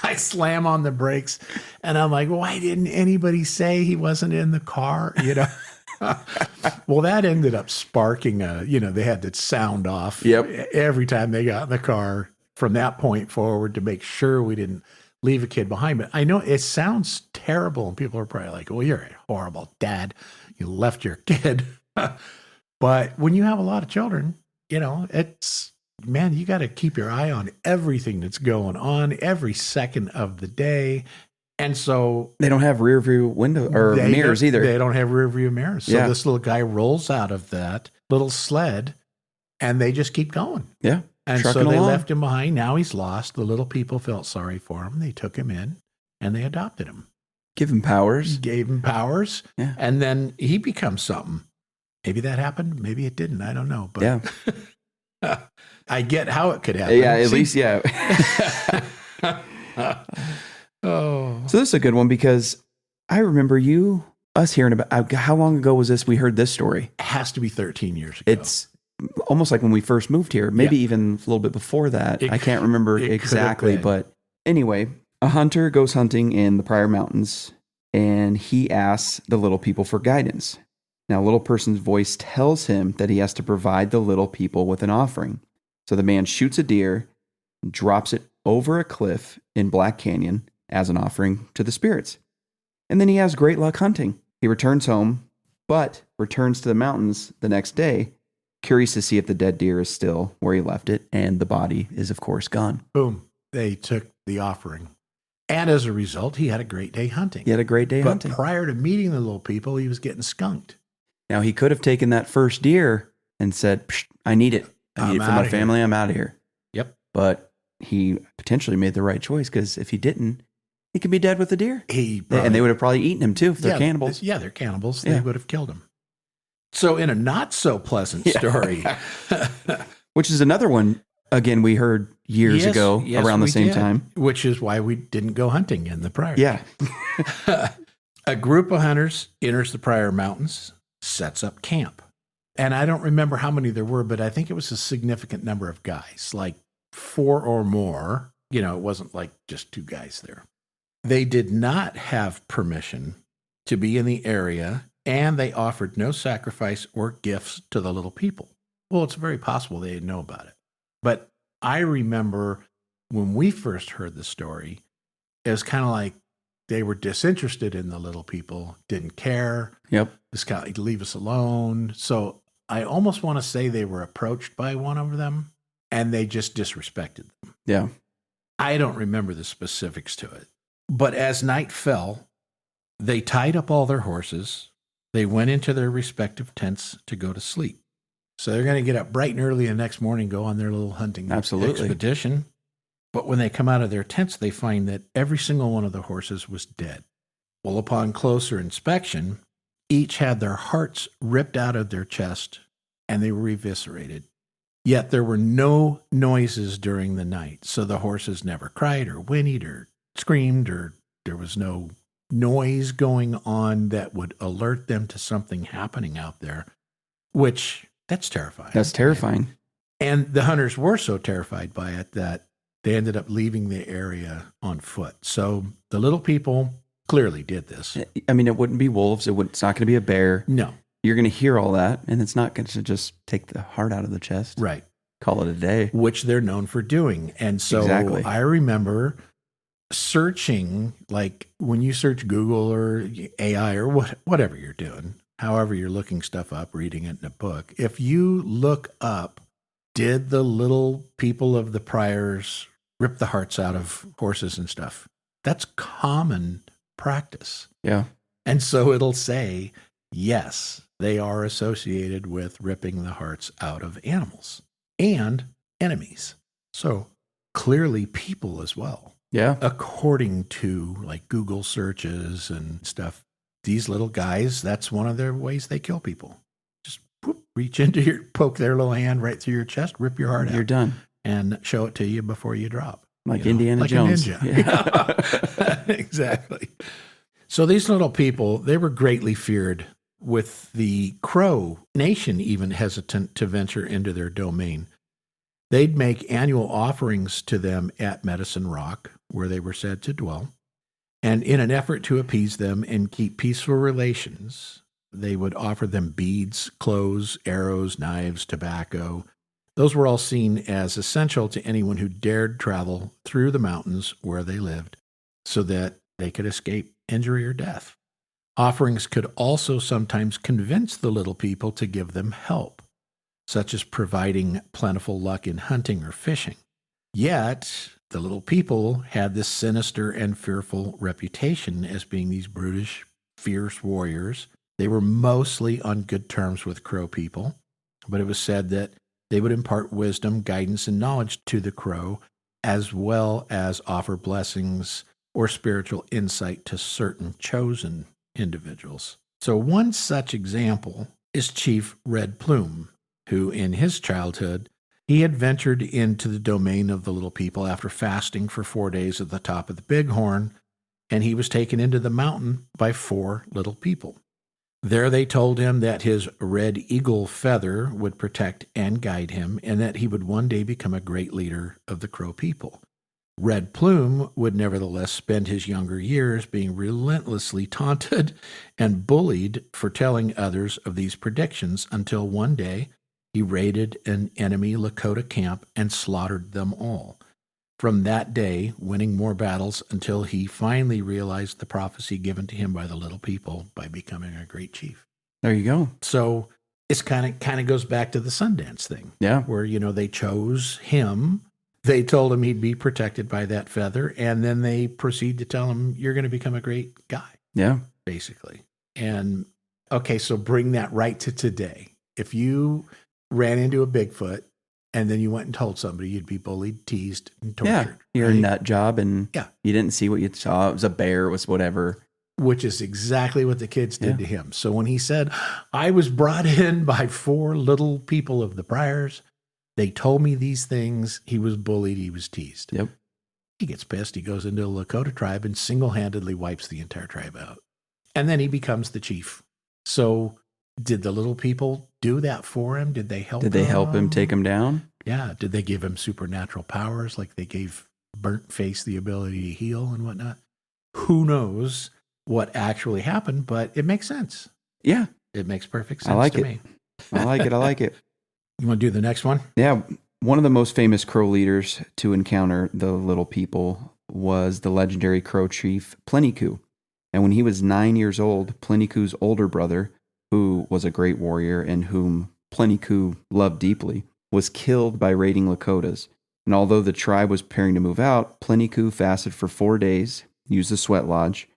S1: I slam on the brakes, and I'm like, why didn't anybody say he wasn't in the car? Well, that ended up sparking they had to sound off every time they got in the car from that point forward to make sure we didn't leave a kid behind. But I know it sounds terrible, and people are probably like, well, you're a horrible dad. You left your kid. But when you have a lot of children, it's, man, you got to keep your eye on everything that's going on every second of the day. And so
S2: they don't have rear view window or mirrors either.
S1: They don't have rear view mirrors. So this little guy rolls out of that little sled, and they just keep going.
S2: Yeah.
S1: And so they left him behind. Now he's lost. The little people felt sorry for him. They took him in, and they adopted him.
S2: Give him powers.
S1: Gave him powers.
S2: Yeah.
S1: And then he becomes something. Maybe that happened. Maybe it didn't. I don't know. But I get how it could happen.
S2: Yeah, at least, yeah.
S1: Oh.
S2: So this is a good one, because I remember us hearing about, how long ago was this? We heard this story.
S1: It has to be 13 years ago.
S2: It's almost like when we first moved here, maybe even a little bit before that. I can't remember exactly, but anyway, a hunter goes hunting in the Pryor Mountains, and he asks the little people for guidance. Now, a little person's voice tells him that he has to provide the little people with an offering. So the man shoots a deer, drops it over a cliff in Black Canyon as an offering to the spirits. And then he has great luck hunting. He returns home, but returns to the mountains the next day, curious to see if the dead deer is still where he left it, and the body is, of course, gone.
S1: Boom. They took the offering. And as a result, he had a great day hunting.
S2: He had a great day hunting.
S1: But prior to meeting the little people, he was getting skunked.
S2: Now, he could have taken that first deer and said, I need it. I need it for my family. I'm out of here.
S1: Yep.
S2: But he potentially made the right choice, because if he didn't, he could be dead with the deer.
S1: And
S2: they would have probably eaten him too if they're cannibals.
S1: Yeah, they're cannibals. They would have killed him. So in a not so pleasant story.
S2: Which is another one, again, we heard years ago around the same time.
S1: Which is why we didn't go hunting in the Pryor.
S2: Yeah.
S1: A group of hunters enters the Pryor Mountains, sets up camp. And I don't remember how many there were, but I think it was a significant number of guys, like 4 or more. It wasn't like just 2 guys there. They did not have permission to be in the area, and they offered no sacrifice or gifts to the little people. Well, it's very possible they didn't know about it. But I remember when we first heard the story, it was kind of like they were disinterested in the little people, didn't care.
S2: Yep.
S1: Just kind of like, leave us alone. So I almost want to say they were approached by one of them and they just disrespected them.
S2: Yeah.
S1: I don't remember the specifics to it. But as night fell, they tied up all their horses. They went into their respective tents to go to sleep. So they're going to get up bright and early the next morning, go on their little hunting expedition. But when they come out of their tents, they find that every single one of the horses was dead. Well, upon closer inspection, each had their hearts ripped out of their chest and they were eviscerated. Yet there were no noises during the night. So the horses never cried or whinnied or screamed, or there was no noise going on that would alert them to something happening out there, which that's terrifying.
S2: That's terrifying.
S1: And the hunters were so terrified by it that they ended up leaving the area on foot. So the little people clearly did this.
S2: I mean, it wouldn't be wolves. It's not going to be a bear.
S1: No.
S2: You're going to hear all that, and it's not going to just take the heart out of the chest.
S1: Right.
S2: Call it a day.
S1: Which they're known for doing. And so
S2: Exactly.
S1: I remember searching, like when you search Google or AI or whatever you're doing, however you're looking stuff up, reading it in a book, if you look up, did the little people of the Pryors rip the hearts out of horses and stuff? That's common practice.
S2: Yeah.
S1: And so it'll say, yes, they are associated with ripping the hearts out of animals and enemies. So clearly people as well.
S2: Yeah.
S1: According to like Google searches and stuff, these little guys, that's one of their ways they kill people. Just whoop, reach into poke their little hand right through your chest, rip your heart out.
S2: You're done.
S1: And show it to you before you drop.
S2: Like Indiana Jones.
S1: Like a ninja. Yeah. Exactly. So these little people, they were greatly feared, with the Crow Nation even hesitant to venture into their domain. They'd make annual offerings to them at Medicine Rock, where they were said to dwell. And in an effort to appease them and keep peaceful relations, they would offer them beads, clothes, arrows, knives, tobacco. Those were all seen as essential to anyone who dared travel through the mountains where they lived so that they could escape injury or death. Offerings could also sometimes convince the little people to give them help, such as providing plentiful luck in hunting or fishing. Yet, the little people had this sinister and fearful reputation as being these brutish, fierce warriors. They were mostly on good terms with Crow people, but it was said that they would impart wisdom, guidance, and knowledge to the Crow, as well as offer blessings or spiritual insight to certain chosen individuals. So one such example is Chief Red Plume, who in his childhood, he had ventured into the domain of the little people after fasting for 4 days at the top of the Bighorn, and he was taken into the mountain by 4 little people. There they told him that his red eagle feather would protect and guide him, and that he would one day become a great leader of the Crow people. Red Plume would nevertheless spend his younger years being relentlessly taunted and bullied for telling others of these predictions, until one day he raided an enemy Lakota camp and slaughtered them all. From that day, winning more battles until he finally realized the prophecy given to him by the little people by becoming a great chief.
S2: There you go.
S1: So it's kind of goes back to the Sundance thing.
S2: Yeah.
S1: Where, they chose him. They told him he'd be protected by that feather, and then they proceed to tell him, you're going to become a great guy.
S2: Yeah.
S1: Basically. And, okay, so bring that right to today. If you ran into a Bigfoot and then you went and told somebody, you'd be bullied, teased, and tortured.
S2: Yeah. You're in that job, and
S1: yeah,
S2: you didn't see what you saw. It was a bear, it was whatever.
S1: Which is exactly what the kids did to him. So when he said, I was brought in by 4 little people of the Pryors, they told me these things, he was bullied, he was teased.
S2: Yep.
S1: He gets pissed. He goes into the Lakota tribe and single-handedly wipes the entire tribe out. And then he becomes the chief. So did the little people do that for him? Did they help him?
S2: Did they help him take him down?
S1: Yeah. Did they give him supernatural powers like they gave Burnt Face the ability to heal and whatnot? Who knows what actually happened, but it makes sense.
S2: Yeah.
S1: It makes perfect sense to me.
S2: I like it. I like it.
S1: You want to do the next one?
S2: Yeah. One of the most famous Crow leaders to encounter the Little People was the legendary Crow chief Plenty-Coup. And when he was 9 years old, Plenty-Cou's older brother, who was a great warrior and whom Plenty-Coup loved deeply, was killed by raiding Lakotas. And although the tribe was preparing to move out, Plenty-Coup fasted for 4 days, used the sweat lodge,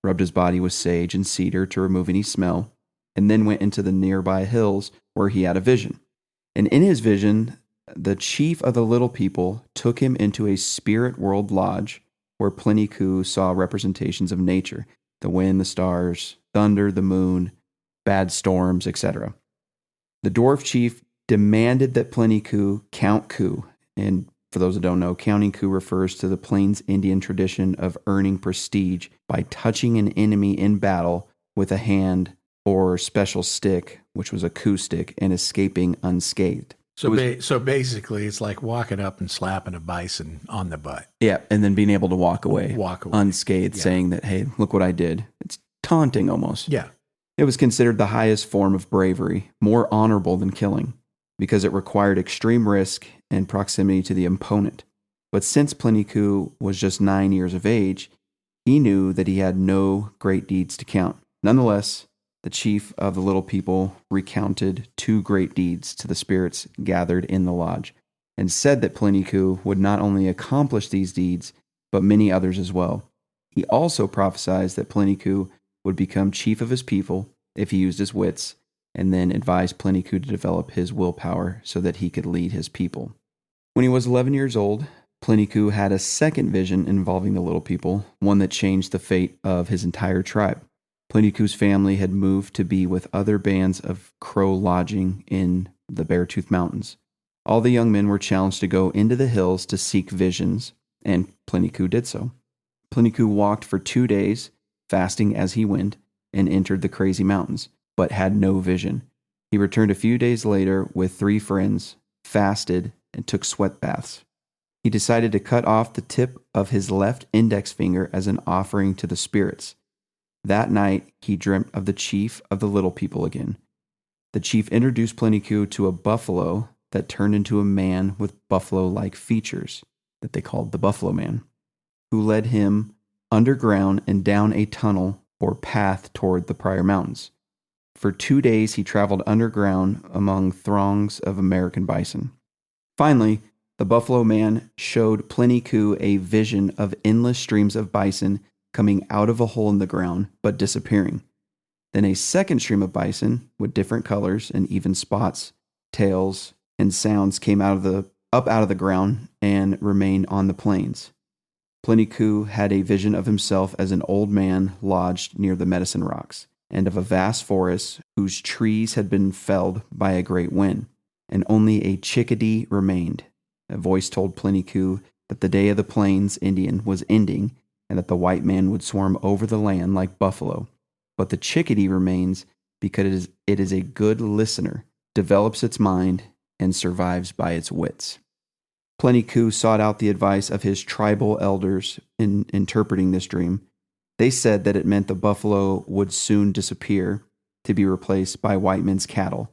S2: rubbed his body with sage and cedar to remove any smell, and then went into the nearby hills where he had a vision. And in his vision, the chief of the Little People took him into a spirit world lodge where Plenty-Coup saw representations of nature, the wind, the stars, thunder, the moon, bad storms, etc. The dwarf chief demanded that Plenty-Coup count coup, and for those that don't know, counting coup refers to the Plains Indian tradition of earning prestige by touching an enemy in battle with a hand or special stick, which was a coup stick, and escaping unscathed.
S1: So basically, it's like walking up and slapping a bison on the butt.
S2: Yeah, and then being able to walk away unscathed,
S1: yeah.
S2: saying that, hey, look what I did. It's taunting almost.
S1: Yeah.
S2: It was considered the highest form of bravery, more honorable than killing, because it required extreme risk and proximity to the opponent. But since Plenty-Coup was just 9 years of age, he knew that he had no great deeds to count. Nonetheless, the chief of the Little People recounted 2 great deeds to the spirits gathered in the lodge, and said that Plenty-Coup would not only accomplish these deeds, but many others as well. He also prophesied that Plenty-Coup would become chief of his people if he used his wits, and then advised Plenty-Coup to develop his willpower so that he could lead his people. When he was 11 years old, Plenty-Coup had a second vision involving the Little People, one that changed the fate of his entire tribe. Plenty-Cou's family had moved to be with other bands of Crow lodging in the Beartooth Mountains. All the young men were challenged to go into the hills to seek visions, and Plenty-Coup did so. Plenty-Coup walked for 2 days, fasting as he went, and entered the crazy mountains, but had no vision. He returned a few days later with 3 friends, fasted, and took sweat baths. He decided to cut off the tip of his left index finger as an offering to the spirits. That night, he dreamt of the chief of the Little People again. The chief introduced Plenty-Coup to a buffalo that turned into a man with buffalo-like features that they called the Buffalo Man, who led him underground and down a tunnel or path toward the Pryor Mountains. For 2 days, he traveled underground among throngs of American bison. Finally, the Buffalo Man showed Plenty-Coup a vision of endless streams of bison coming out of a hole in the ground, but disappearing. Then a second stream of bison with different colors and even spots, tails, and sounds came up out of the ground and remained on the plains. Plenty-Coup had a vision of himself as an old man lodged near the Medicine Rocks, and of a vast forest whose trees had been felled by a great wind, and only a chickadee remained. A voice told Plenty-Coup that the day of the Plains Indian was ending, and that the white man would swarm over the land like buffalo. But the chickadee remains because it is a good listener, develops its mind, and survives by its wits. Plenty-Coup sought out the advice of his tribal elders in interpreting this dream. They said that it meant the buffalo would soon disappear to be replaced by white men's cattle.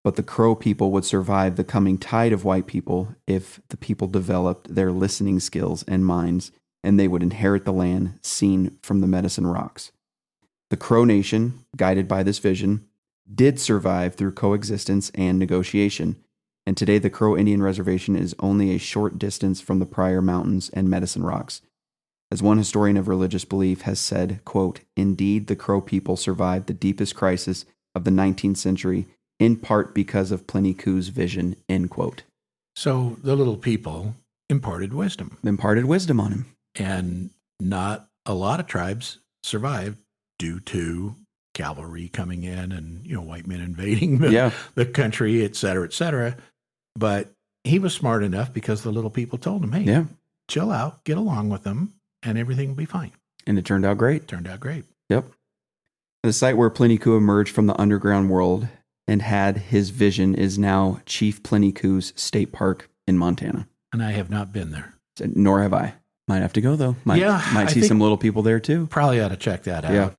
S2: But the Crow people would survive the coming tide of white people if the people developed their listening skills and minds, and they would inherit the land seen from the Medicine Rocks. The Crow Nation, guided by this vision, did survive through coexistence and negotiation, and today the Crow Indian Reservation is only a short distance from the Pryor Mountains and Medicine Rocks. As one historian of religious belief has said, quote, "Indeed, the Crow people survived the deepest crisis of the 19th century, in part because of Plenty-Cou's vision," end quote.
S1: So the Little People imparted wisdom.
S2: Imparted wisdom on him.
S1: And not a lot of tribes survived due to cavalry coming in and, white men invading the country, et cetera, et cetera. But he was smart enough because the Little People told him, hey, chill out, get along with them, and everything will be fine.
S2: And it turned out great. Yep. The site where Plenty-Coup emerged from the underground world and had his vision is now Chief Plenty-Cou's State Park in Montana.
S1: And I have not been there.
S2: Nor have I. Might have to go though. Might
S1: I
S2: see
S1: think
S2: some little people there too.
S1: Probably ought to check that out.
S2: Yeah.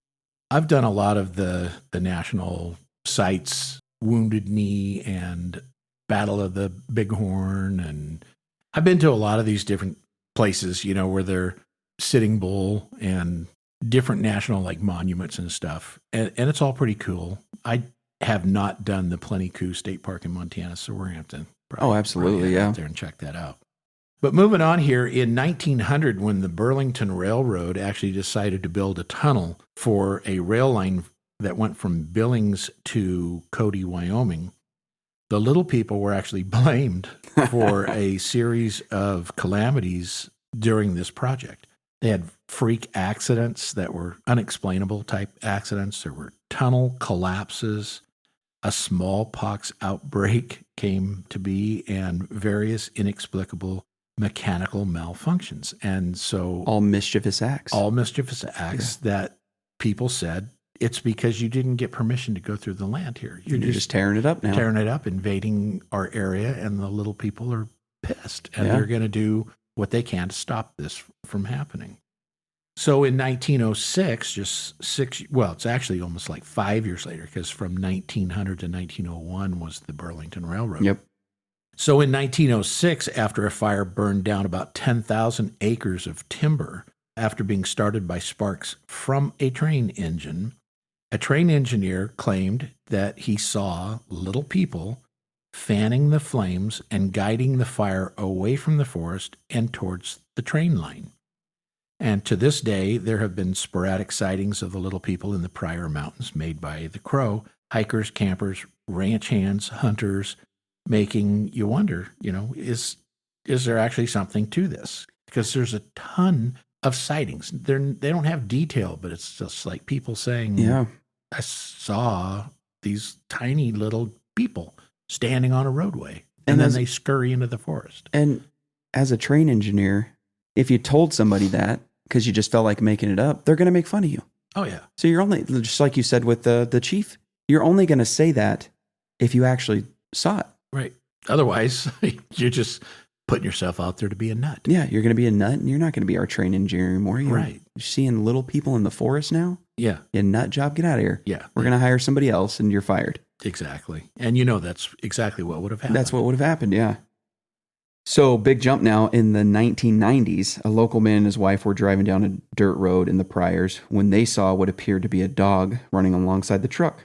S1: I've done a lot of the national sites, Wounded Knee and Battle of the Bighorn, and I've been to a lot of these different places, where they're Sitting Bull and different national like monuments and stuff, and it's all pretty cool. I have not done the Plenty Coupe State Park in Montana, so we're going to have to
S2: absolutely,
S1: head out there and check that out. But moving on here, in 1900, when the Burlington Railroad actually decided to build a tunnel for a rail line that went from Billings to Cody, Wyoming, the little people were actually blamed for a series of calamities during this project. They had freak accidents that were unexplainable type accidents. There were tunnel collapses. A smallpox outbreak came to be, and various inexplicable mechanical malfunctions. And so
S2: all mischievous acts
S1: that people said it's because you didn't get permission to go through the land here.
S2: You're just tearing it up now.
S1: Tearing it up, invading our area, and the little people are pissed. And they're going to do what they can to stop this from happening. So in 1906, it's actually almost like 5 years later, because from 1900 to 1901 was the Burlington Railroad.
S2: Yep.
S1: So in 1906, after a fire burned down about 10,000 acres of timber, after being started by sparks from a train engine, a train engineer claimed that he saw little people fanning the flames and guiding the fire away from the forest and towards the train line. And to this day, there have been sporadic sightings of the little people in the Pryor Mountains made by the Crow, hikers, campers, ranch hands, hunters, making you wonder, is there actually something to this? Because there's a ton of sightings. They don't have detail, but it's just like people saying, I saw these tiny little people standing on a roadway, and then they scurry into the forest.
S2: And as a train engineer, if you told somebody that because you just felt like making it up, they're going to make fun of you.
S1: Oh, yeah.
S2: So you're only, just like you said with the chief, you're only going to say that if you actually saw it.
S1: Right. Otherwise, you're just putting yourself out there to be a nut.
S2: Yeah, you're going to be a nut, and you're not going to be our train engineer anymore. You're seeing little people in the forest now?
S1: Yeah.
S2: You nut job, get out of here.
S1: Yeah.
S2: We're going to hire somebody else, and you're fired.
S1: Exactly. And that's exactly what would have happened.
S2: That's what would have happened, yeah. So, big jump now. In the 1990s, a local man and his wife were driving down a dirt road in the Pryors when they saw what appeared to be a dog running alongside the truck.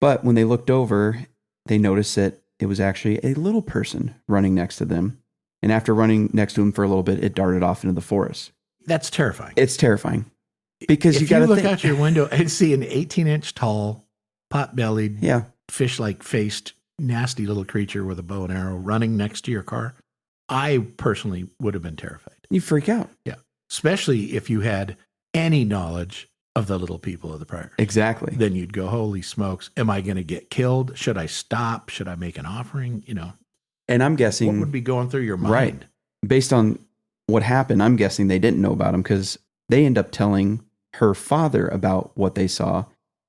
S2: But when they looked over, they noticed that it was actually a little person running next to them. And after running next to him for a little bit, it darted off into the forest.
S1: That's terrifying.
S2: It's terrifying. Because
S1: if
S2: you got to
S1: look out your window and see an 18-inch tall, pot-bellied, fish-like faced, nasty little creature with a bow and arrow running next to your car, I personally would have been terrified.
S2: You freak out.
S1: Yeah. Especially if you had any knowledge of the little people of the Pryors.
S2: Exactly.
S1: Then you'd go, holy smokes, am I going to get killed? Should I stop? Should I make an offering?
S2: And I'm guessing,
S1: what would be going through your mind?
S2: Right. Based on what happened, I'm guessing they didn't know about him because they end up telling her father about what they saw.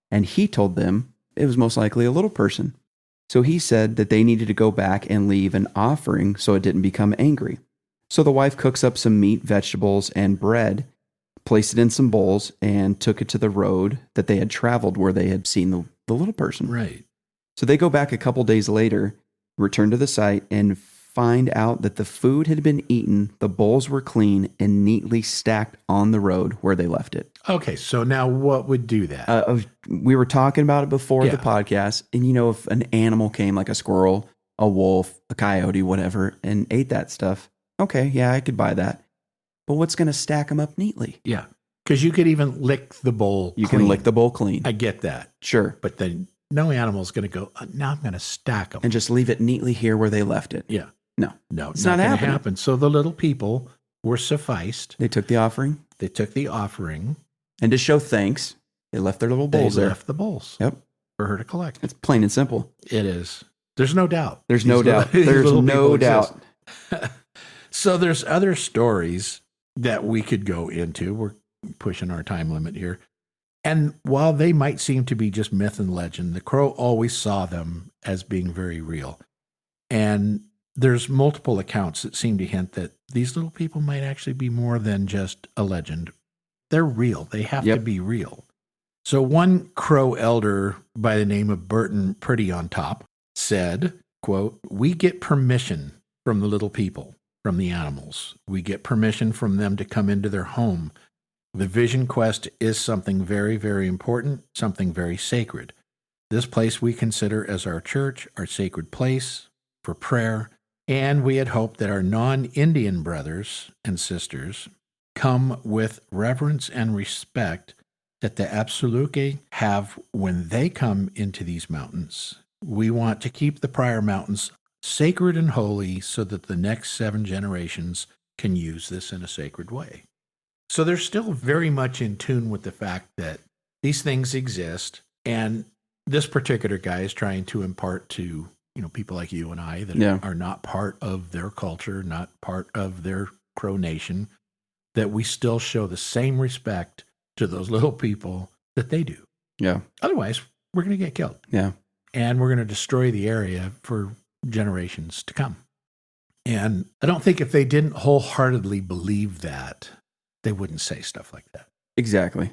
S2: And he told them it was most likely a little person. So he said that they needed to go back and leave an offering so it didn't become angry. So the wife cooks up some meat, vegetables, and bread, placed it in some bowls, and took it to the road that they had traveled where they had seen the little person.
S1: Right.
S2: So they go back a couple days later, return to the site, and find out that the food had been eaten, the bowls were clean, and neatly stacked on the road where they left it.
S1: Okay, so now what would do that?
S2: We were talking about it before the podcast, and if an animal came, like a squirrel, a wolf, a coyote, whatever, and ate that stuff, okay, yeah, I could buy that. But what's going to stack them up neatly?
S1: Yeah, because you could even lick the bowl
S2: You can lick the bowl clean.
S1: I get that.
S2: Sure.
S1: But then no animal's going to go, now I'm going to stack them.
S2: And just leave it neatly here where they left it.
S1: Yeah. No,
S2: it's not
S1: going to
S2: happening.
S1: happen. So the little people were sufficed.
S2: They took the offering.
S1: They took the offering.
S2: And to show thanks, they left their little bowls there.
S1: They left the bowls.
S2: Yep.
S1: For her to collect.
S2: It's plain and simple.
S1: It is. There's no doubt.
S2: There's no doubt. There's no doubt.
S1: So there's other stories that we could go into. We're pushing our time limit here. And while they might seem to be just myth and legend, the Crow always saw them as being very real. And there's multiple accounts that seem to hint that these little people might actually be more than just a legend. They're real. They have to be real. So one Crow elder by the name of Burton Pretty on Top said, quote, "We get permission from the little people, from the animals. We get permission from them to come into their home. The vision quest is something very, very important, something very sacred. This place we consider as our church, our sacred place for prayer, and we had hoped that our non-Indian brothers and sisters come with reverence and respect that the Absoluke have when they come into these mountains. We want to keep the Pryor Mountains sacred and holy so that the next 7 generations can use this in a sacred way." So they're still very much in tune with the fact that these things exist, and this particular guy is trying to impart to, people like you and I that are not part of their culture, not part of their Crow Nation, that we still show the same respect to those little people that they do.
S2: Yeah.
S1: Otherwise, we're going to get killed.
S2: Yeah.
S1: And we're going to destroy the area for generations to come. And I don't think if they didn't wholeheartedly believe that, they wouldn't say stuff like that.
S2: Exactly.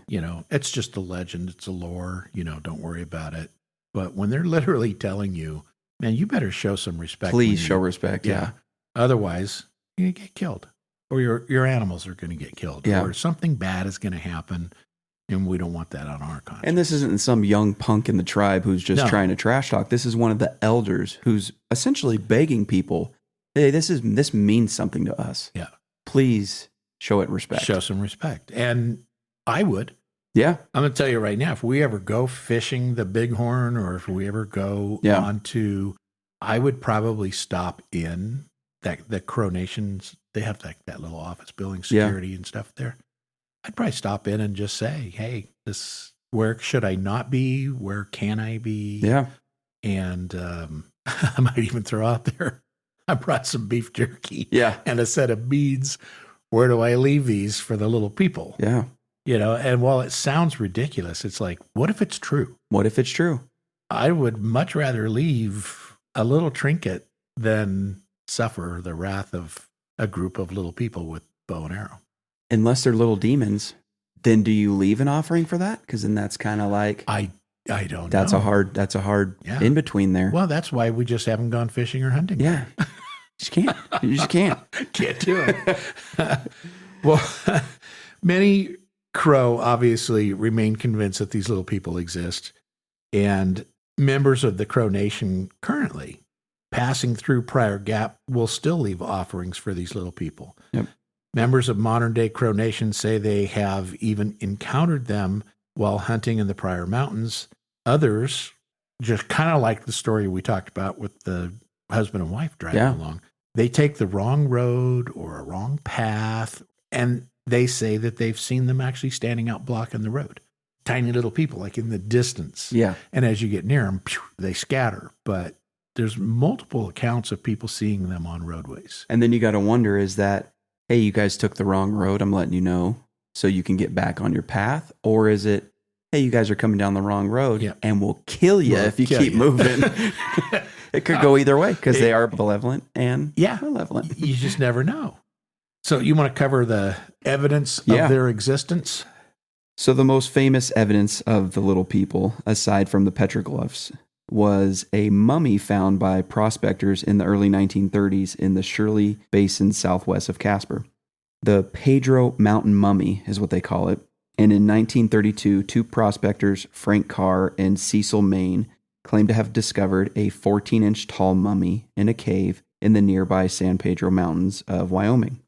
S1: It's just a legend. It's a lore. Don't worry about it. But when they're literally telling you, man, you better show some respect.
S2: Please show respect. Yeah.
S1: Otherwise, you're going to get killed. Or your animals are going to get killed.
S2: Yeah.
S1: Or something bad is going to happen. And we don't want that on our conscience.
S2: And this isn't some young punk in the tribe who's just trying to trash talk. This is one of the elders who's essentially begging people, hey, this means something to us.
S1: Yeah.
S2: Please show it respect.
S1: Show some respect. And I would.
S2: Yeah.
S1: I'm going to tell you right now, if we ever go fishing the Bighorn or if we ever go on to, I would probably stop in the Crow Nations. They have that little office building, security and stuff there. I'd probably stop in and just say, hey, where should I not be? Where can I be?
S2: Yeah.
S1: And I might even throw out there, I brought some beef jerky and a set of beads. Where do I leave these for the little people?
S2: Yeah.
S1: And while it sounds ridiculous, it's like, what if it's true?
S2: What if it's true?
S1: I would much rather leave a little trinket than suffer the wrath of a group of little people with bow and arrow.
S2: Unless they're little demons, then do you leave an offering for that? Because then that's kind of like
S1: I don't
S2: that's
S1: know.
S2: That's a hard in between there.
S1: Well, that's why we just haven't gone fishing or hunting.
S2: Yeah. You just can't.
S1: Can't do it. Well, many Crow obviously remain convinced that these little people exist, and members of the Crow Nation currently passing through Pryor Gap will still leave offerings for these little people.
S2: Yep.
S1: Members of modern-day Crow Nation say they have even encountered them while hunting in the Pryor Mountains. Others, just kind of like the story we talked about with the husband and wife driving along, they take the wrong road or a wrong path, and they say that they've seen them actually standing out blocking the road. Tiny little people, like in the distance.
S2: Yeah.
S1: And as you get near them, they scatter. But there's multiple accounts of people seeing them on roadways.
S2: And then you got to wonder, is that, hey, you guys took the wrong road, I'm letting you know, so you can get back on your path? Or is it, hey, you guys are coming down the wrong road and we'll kill you if you keep moving? It could go either way because they are benevolent and malevolent.
S1: You just never know. So you want to cover the evidence of their existence?
S2: So the most famous evidence of the little people, aside from the petroglyphs, was a mummy found by prospectors in the early 1930s in the Shirley Basin southwest of Casper. The Pryor Mountain Mummy is what they call it. And in 1932, 2 prospectors, Frank Carr and Cecil Maine, claimed to have discovered a 14-inch tall mummy in a cave in the nearby San Pedro Mountains of Wyoming.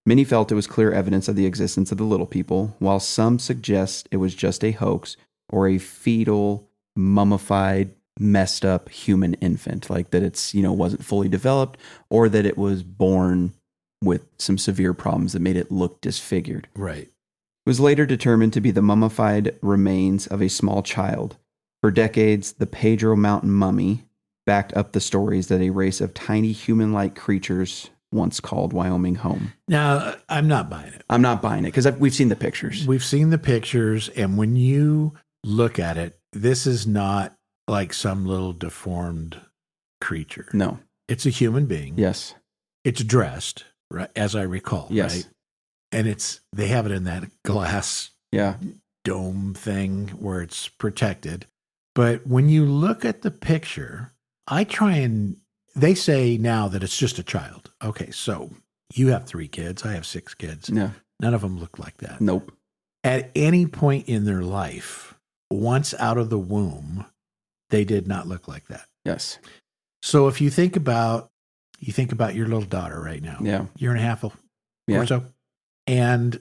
S2: Many felt it was clear evidence of the existence of the little people, while some suggest it was just a hoax or a fetal, mummified, messed up human infant, like that it's, wasn't fully developed, or that it was born with some severe problems that made it look disfigured.
S1: Right.
S2: It was later determined to be the mummified remains of a small child. For decades, the Pryor Mountain Mummy backed up the stories that a race of tiny human-like creatures once called Wyoming home.
S1: Now, I'm not buying it.
S2: I'm not buying it because we've seen the pictures.
S1: We've seen the pictures, and when you look at it, this is not like some little deformed creature.
S2: No.
S1: It's a human being.
S2: Yes.
S1: It's dressed, right, as I recall,
S2: Yes.
S1: right? And they have it in that glass dome thing where it's protected. But when you look at the picture, they say now that it's just a child. Okay, so you have 3 kids. I have 6 kids.
S2: Yeah.
S1: None of them look like that.
S2: Nope.
S1: At any point in their life, once out of the womb, they did not look like that.
S2: Yes.
S1: So if you think about your little daughter right now, year and a half or so, and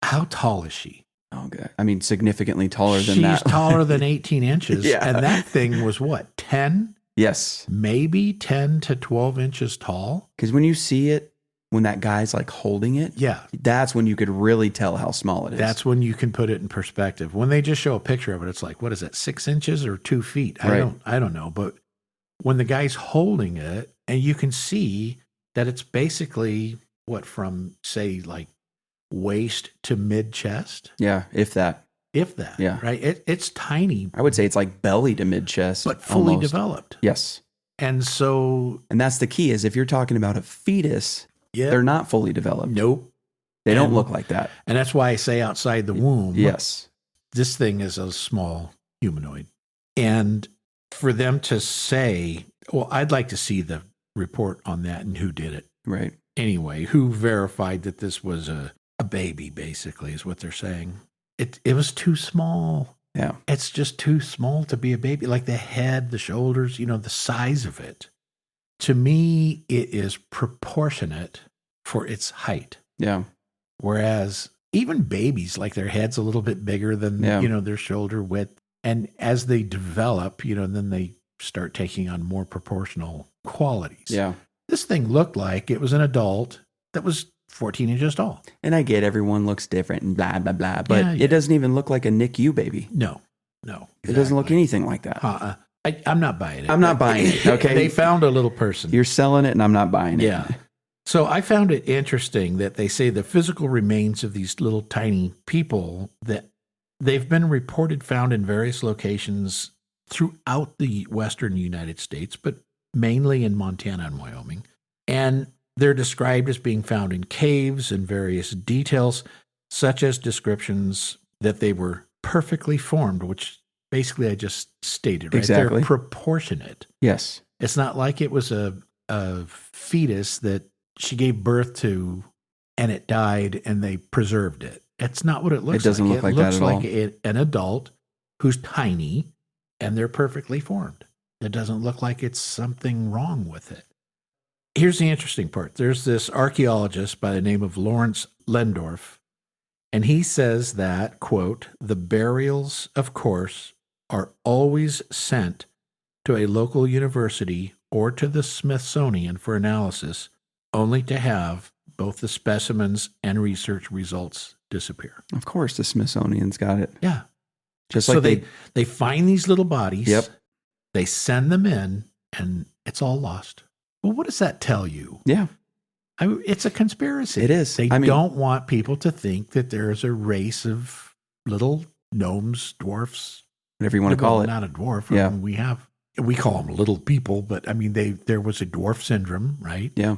S1: how tall is she?
S2: Oh, God. I mean, significantly taller than that.
S1: She's taller than 18 inches.
S2: Yeah.
S1: And that thing was what, 10?
S2: Yes.
S1: Maybe 10 to 12 inches tall?
S2: Because when you see it, when that guy's like holding it, that's when you could really tell how small it is.
S1: That's when you can put it in perspective. When they just show a picture of it, it's like, what is that, 6 inches or 2 feet? I don't know. But when the guy's holding it, and you can see that it's basically from say like waist to mid chest.
S2: Yeah, if that.
S1: Yeah, right. It's tiny.
S2: I would say it's like belly to mid chest,
S1: but fully developed.
S2: Yes.
S1: And
S2: that's the key is if you're talking about a fetus, they're not fully developed.
S1: Nope.
S2: They don't look like that.
S1: And that's why I say outside the womb.
S2: Yes.
S1: This thing is a small humanoid. And for them to say, well, I'd like to see the report on that and who did it.
S2: Right.
S1: Anyway, who verified that this was a baby, basically, is what they're saying. It was too small.
S2: Yeah.
S1: It's just too small to be a baby. Like the head, the shoulders, the size of it. To me, it is proportionate for its height.
S2: Yeah.
S1: Whereas even babies, like their head's a little bit bigger than, their shoulder width. And as they develop, then they start taking on more proportional qualities.
S2: Yeah.
S1: This thing looked like it was an adult that was 14 inches tall.
S2: And I get everyone looks different and blah, blah, blah. But it doesn't even look like a NICU baby.
S1: No. Exactly.
S2: It doesn't look anything like that.
S1: I'm not buying it.
S2: I'm not buying it, okay?
S1: They found a little person.
S2: You're selling it and I'm not buying it.
S1: Yeah. So I found it interesting that they say the physical remains of these little tiny people that they've been reported found in various locations throughout the western United States, but mainly in Montana and Wyoming. And they're described as being found in caves and various details, such as descriptions that they were perfectly formed, which basically I just stated, right?
S2: Exactly.
S1: They're proportionate.
S2: Yes.
S1: It's not like it was a fetus that she gave birth to and it died and they preserved it. It's not what it looks like.
S2: It doesn't look like that at all.
S1: It looks like an adult who's tiny and they're perfectly formed. It doesn't look like it's something wrong with it. Here's the interesting part. There's this archaeologist by the name of Lawrence Lendorf, and he says that, quote, the burials, of course, are always sent to a local university or to the Smithsonian for analysis, only to have both the specimens and research results disappear.
S2: Of course, the Smithsonian's got it.
S1: Yeah.
S2: Just
S1: so
S2: like
S1: they find these little bodies.
S2: Yep.
S1: They send them in, and it's all lost. Well, what does that tell you?
S2: Yeah.
S1: It's a conspiracy.
S2: It is.
S1: They don't want people to think that there's a race of little gnomes, dwarfs.
S2: Whatever you want to call it.
S1: Not a dwarf.
S2: Yeah.
S1: I mean, we call them little people, but I mean, there was a dwarf syndrome, right?
S2: Yeah.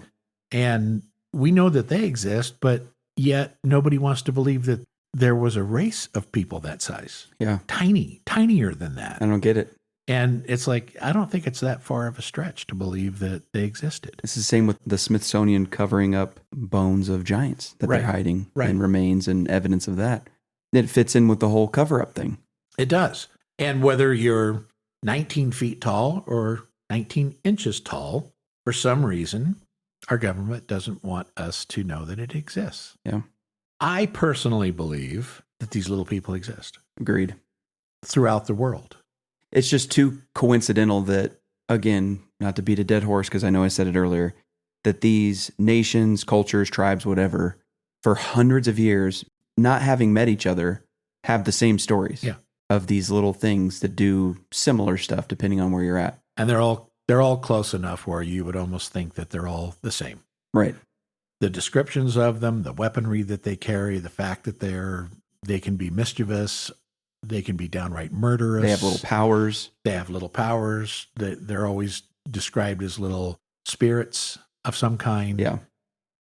S1: And we know that they exist, but yet nobody wants to believe that there was a race of people that size.
S2: Yeah.
S1: Tinier than that.
S2: I don't get it.
S1: And it's like, I don't think it's that far of a stretch to believe that they existed.
S2: It's the same with the Smithsonian covering up bones of giants that they're hiding and remains and evidence of that. It fits in with the whole cover-up thing.
S1: It does. And whether you're 19 feet tall or 19 inches tall, for some reason, our government doesn't want us to know that it exists.
S2: Yeah.
S1: I personally believe that these little people exist.
S2: Agreed.
S1: Throughout the world.
S2: It's just too coincidental that, again, not to beat a dead horse, because I know I said it earlier, that these nations, cultures, tribes, whatever, for hundreds of years, not having met each other, have the same stories of these little things that do similar stuff depending on where you're at.
S1: And they're all close enough where you would almost think that they're all the same.
S2: Right.
S1: The descriptions of them, the weaponry that they carry, the fact that they can be mischievous, they can be downright murderous.
S2: They have little powers.
S1: They're always described as little spirits of some kind.
S2: Yeah.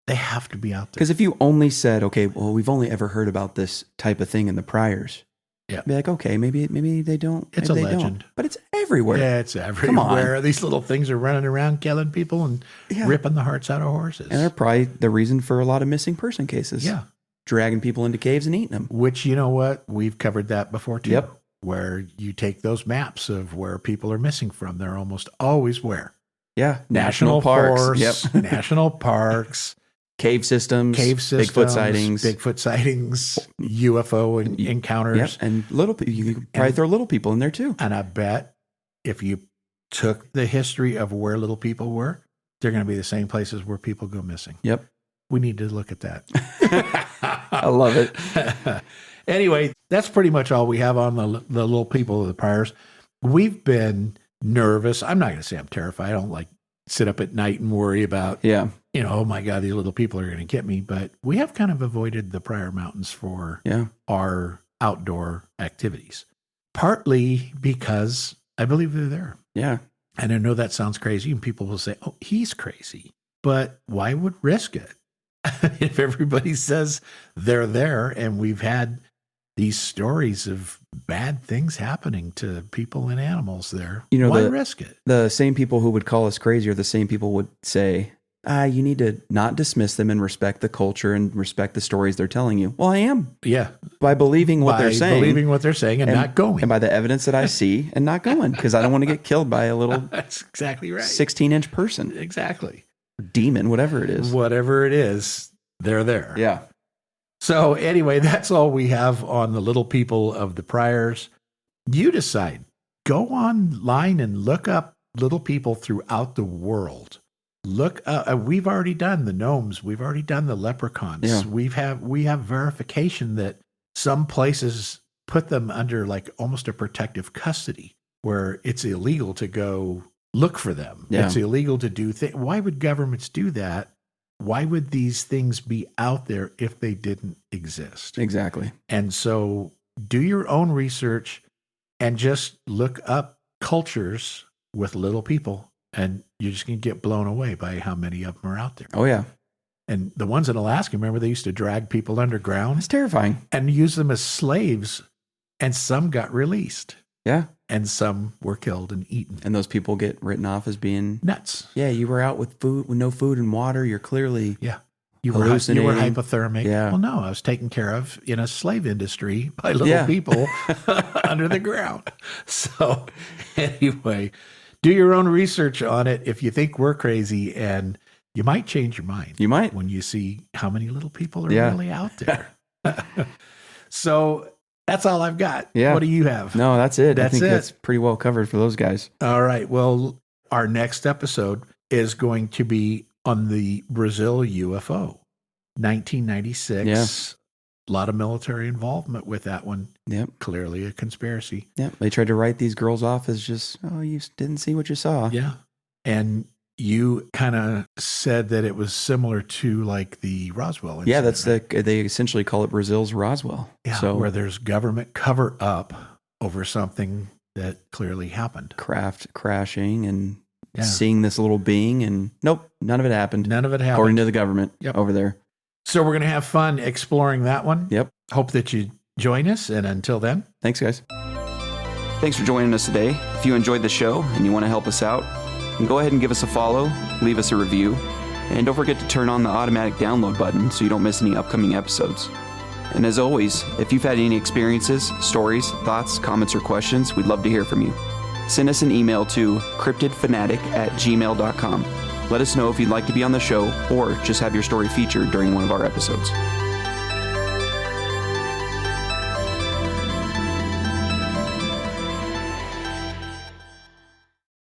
S1: They have to be out there.
S2: Because if you only said, okay, well, we've only ever heard about this type of thing in the Pryors.
S1: Yeah.
S2: Be like, okay, maybe they don't.
S1: It's
S2: maybe
S1: a
S2: they
S1: legend.
S2: Don't. But it's everywhere.
S1: Yeah, it's everywhere. These little things are running around killing people and ripping the hearts out of horses.
S2: And they're probably the reason for a lot of missing person cases.
S1: Yeah.
S2: Dragging people into caves and eating them.
S1: Which, you know what? We've covered that before too.
S2: Yep.
S1: Where you take those maps of where people are missing from. They're almost always where?
S2: Yeah.
S1: National
S2: parks.
S1: Forests,
S2: Yep.
S1: National parks.
S2: Cave systems. Bigfoot sightings.
S1: UFO encounters.
S2: Yep. And little people. You could probably throw little people in there too.
S1: And I bet if you took the history of where little people were, they're going to be the same places where people go missing.
S2: Yep.
S1: We need to look at that.
S2: I love it.
S1: Anyway, that's pretty much all we have on the little people of the Pryors. We've been nervous. I'm not going to say I'm terrified. I don't like sit up at night and worry about, oh my God, these little people are going to get me. But we have kind of avoided the Pryor Mountains for our outdoor activities, partly because I believe they're there.
S2: Yeah.
S1: And I know that sounds crazy and people will say, oh, he's crazy. But why would risk it? If everybody says they're there, and we've had these stories of bad things happening to people and animals there, why risk it?
S2: The same people who would call us crazy are the same people would say, you need to not dismiss them and respect the culture and respect the stories they're telling you. Well, I am.
S1: Yeah.
S2: By believing what they're saying.
S1: Believing what they're saying and not going.
S2: And by the evidence that I see and not going, because I don't want to get killed by a little
S1: That's exactly right.
S2: 16-inch person.
S1: Exactly.
S2: Demon, whatever it is.
S1: Whatever it is, they're there.
S2: Yeah.
S1: So anyway, that's all we have on the little people of the Pryors. You decide. Go online and look up little people throughout the world. Look, we've already done the gnomes. We've already done the leprechauns.
S2: Yeah.
S1: We have verification that some places put them under like almost a protective custody where it's illegal to go look for them.
S2: Yeah.
S1: It's illegal to do things. Why would governments do that? Why would these things be out there if they didn't exist?
S2: Exactly.
S1: And so do your own research and just look up cultures with little people, and you're just going to get blown away by how many of them are out there.
S2: Oh, yeah.
S1: And the ones in Alaska, remember they used to drag people underground?
S2: It's terrifying.
S1: And use them as slaves, and some got released.
S2: Yeah.
S1: And some were killed and eaten.
S2: And those people get written off as being
S1: nuts.
S2: Yeah, you were out with no food and water. You're clearly
S1: you were hypothermic.
S2: Yeah.
S1: Well, no, I was taken care of in a slave industry by little people under the ground. So anyway, do your own research on it if you think we're crazy, and you might change your mind.
S2: You might.
S1: When you see how many little people are really out there. So that's all I've got.
S2: Yeah.
S1: What do you have?
S2: No, that's it.
S1: That's
S2: I think that's pretty well covered for those guys.
S1: All right. Well, our next episode is going to be on the Brazil UFO, 1996.
S2: Yeah.
S1: A lot of military involvement with that one.
S2: Yep.
S1: Clearly a conspiracy.
S2: Yep. They tried to write these girls off as just, you didn't see what you saw.
S1: Yeah. And you kind of said that it was similar to like the Roswell incident.
S2: Yeah, that's they essentially call it Brazil's Roswell.
S1: Yeah, so where there's government cover up over something that clearly happened.
S2: Craft crashing and seeing this little being, and nope, none of it happened.
S1: None of it happened.
S2: According to the government over there.
S1: So we're going to have fun exploring that one.
S2: Yep.
S1: Hope that you join us. And until then.
S2: Thanks, guys. Thanks for joining us today. If you enjoyed the show and you want to help us out, then go ahead and give us a follow, leave us a review, and don't forget to turn on the automatic download button so you don't miss any upcoming episodes. And as always, if you've had any experiences, stories, thoughts, comments, or questions, we'd love to hear from you. Send us an email to cryptidfanatic@gmail.com. Let us know if you'd like to be on the show or just have your story featured during one of our episodes.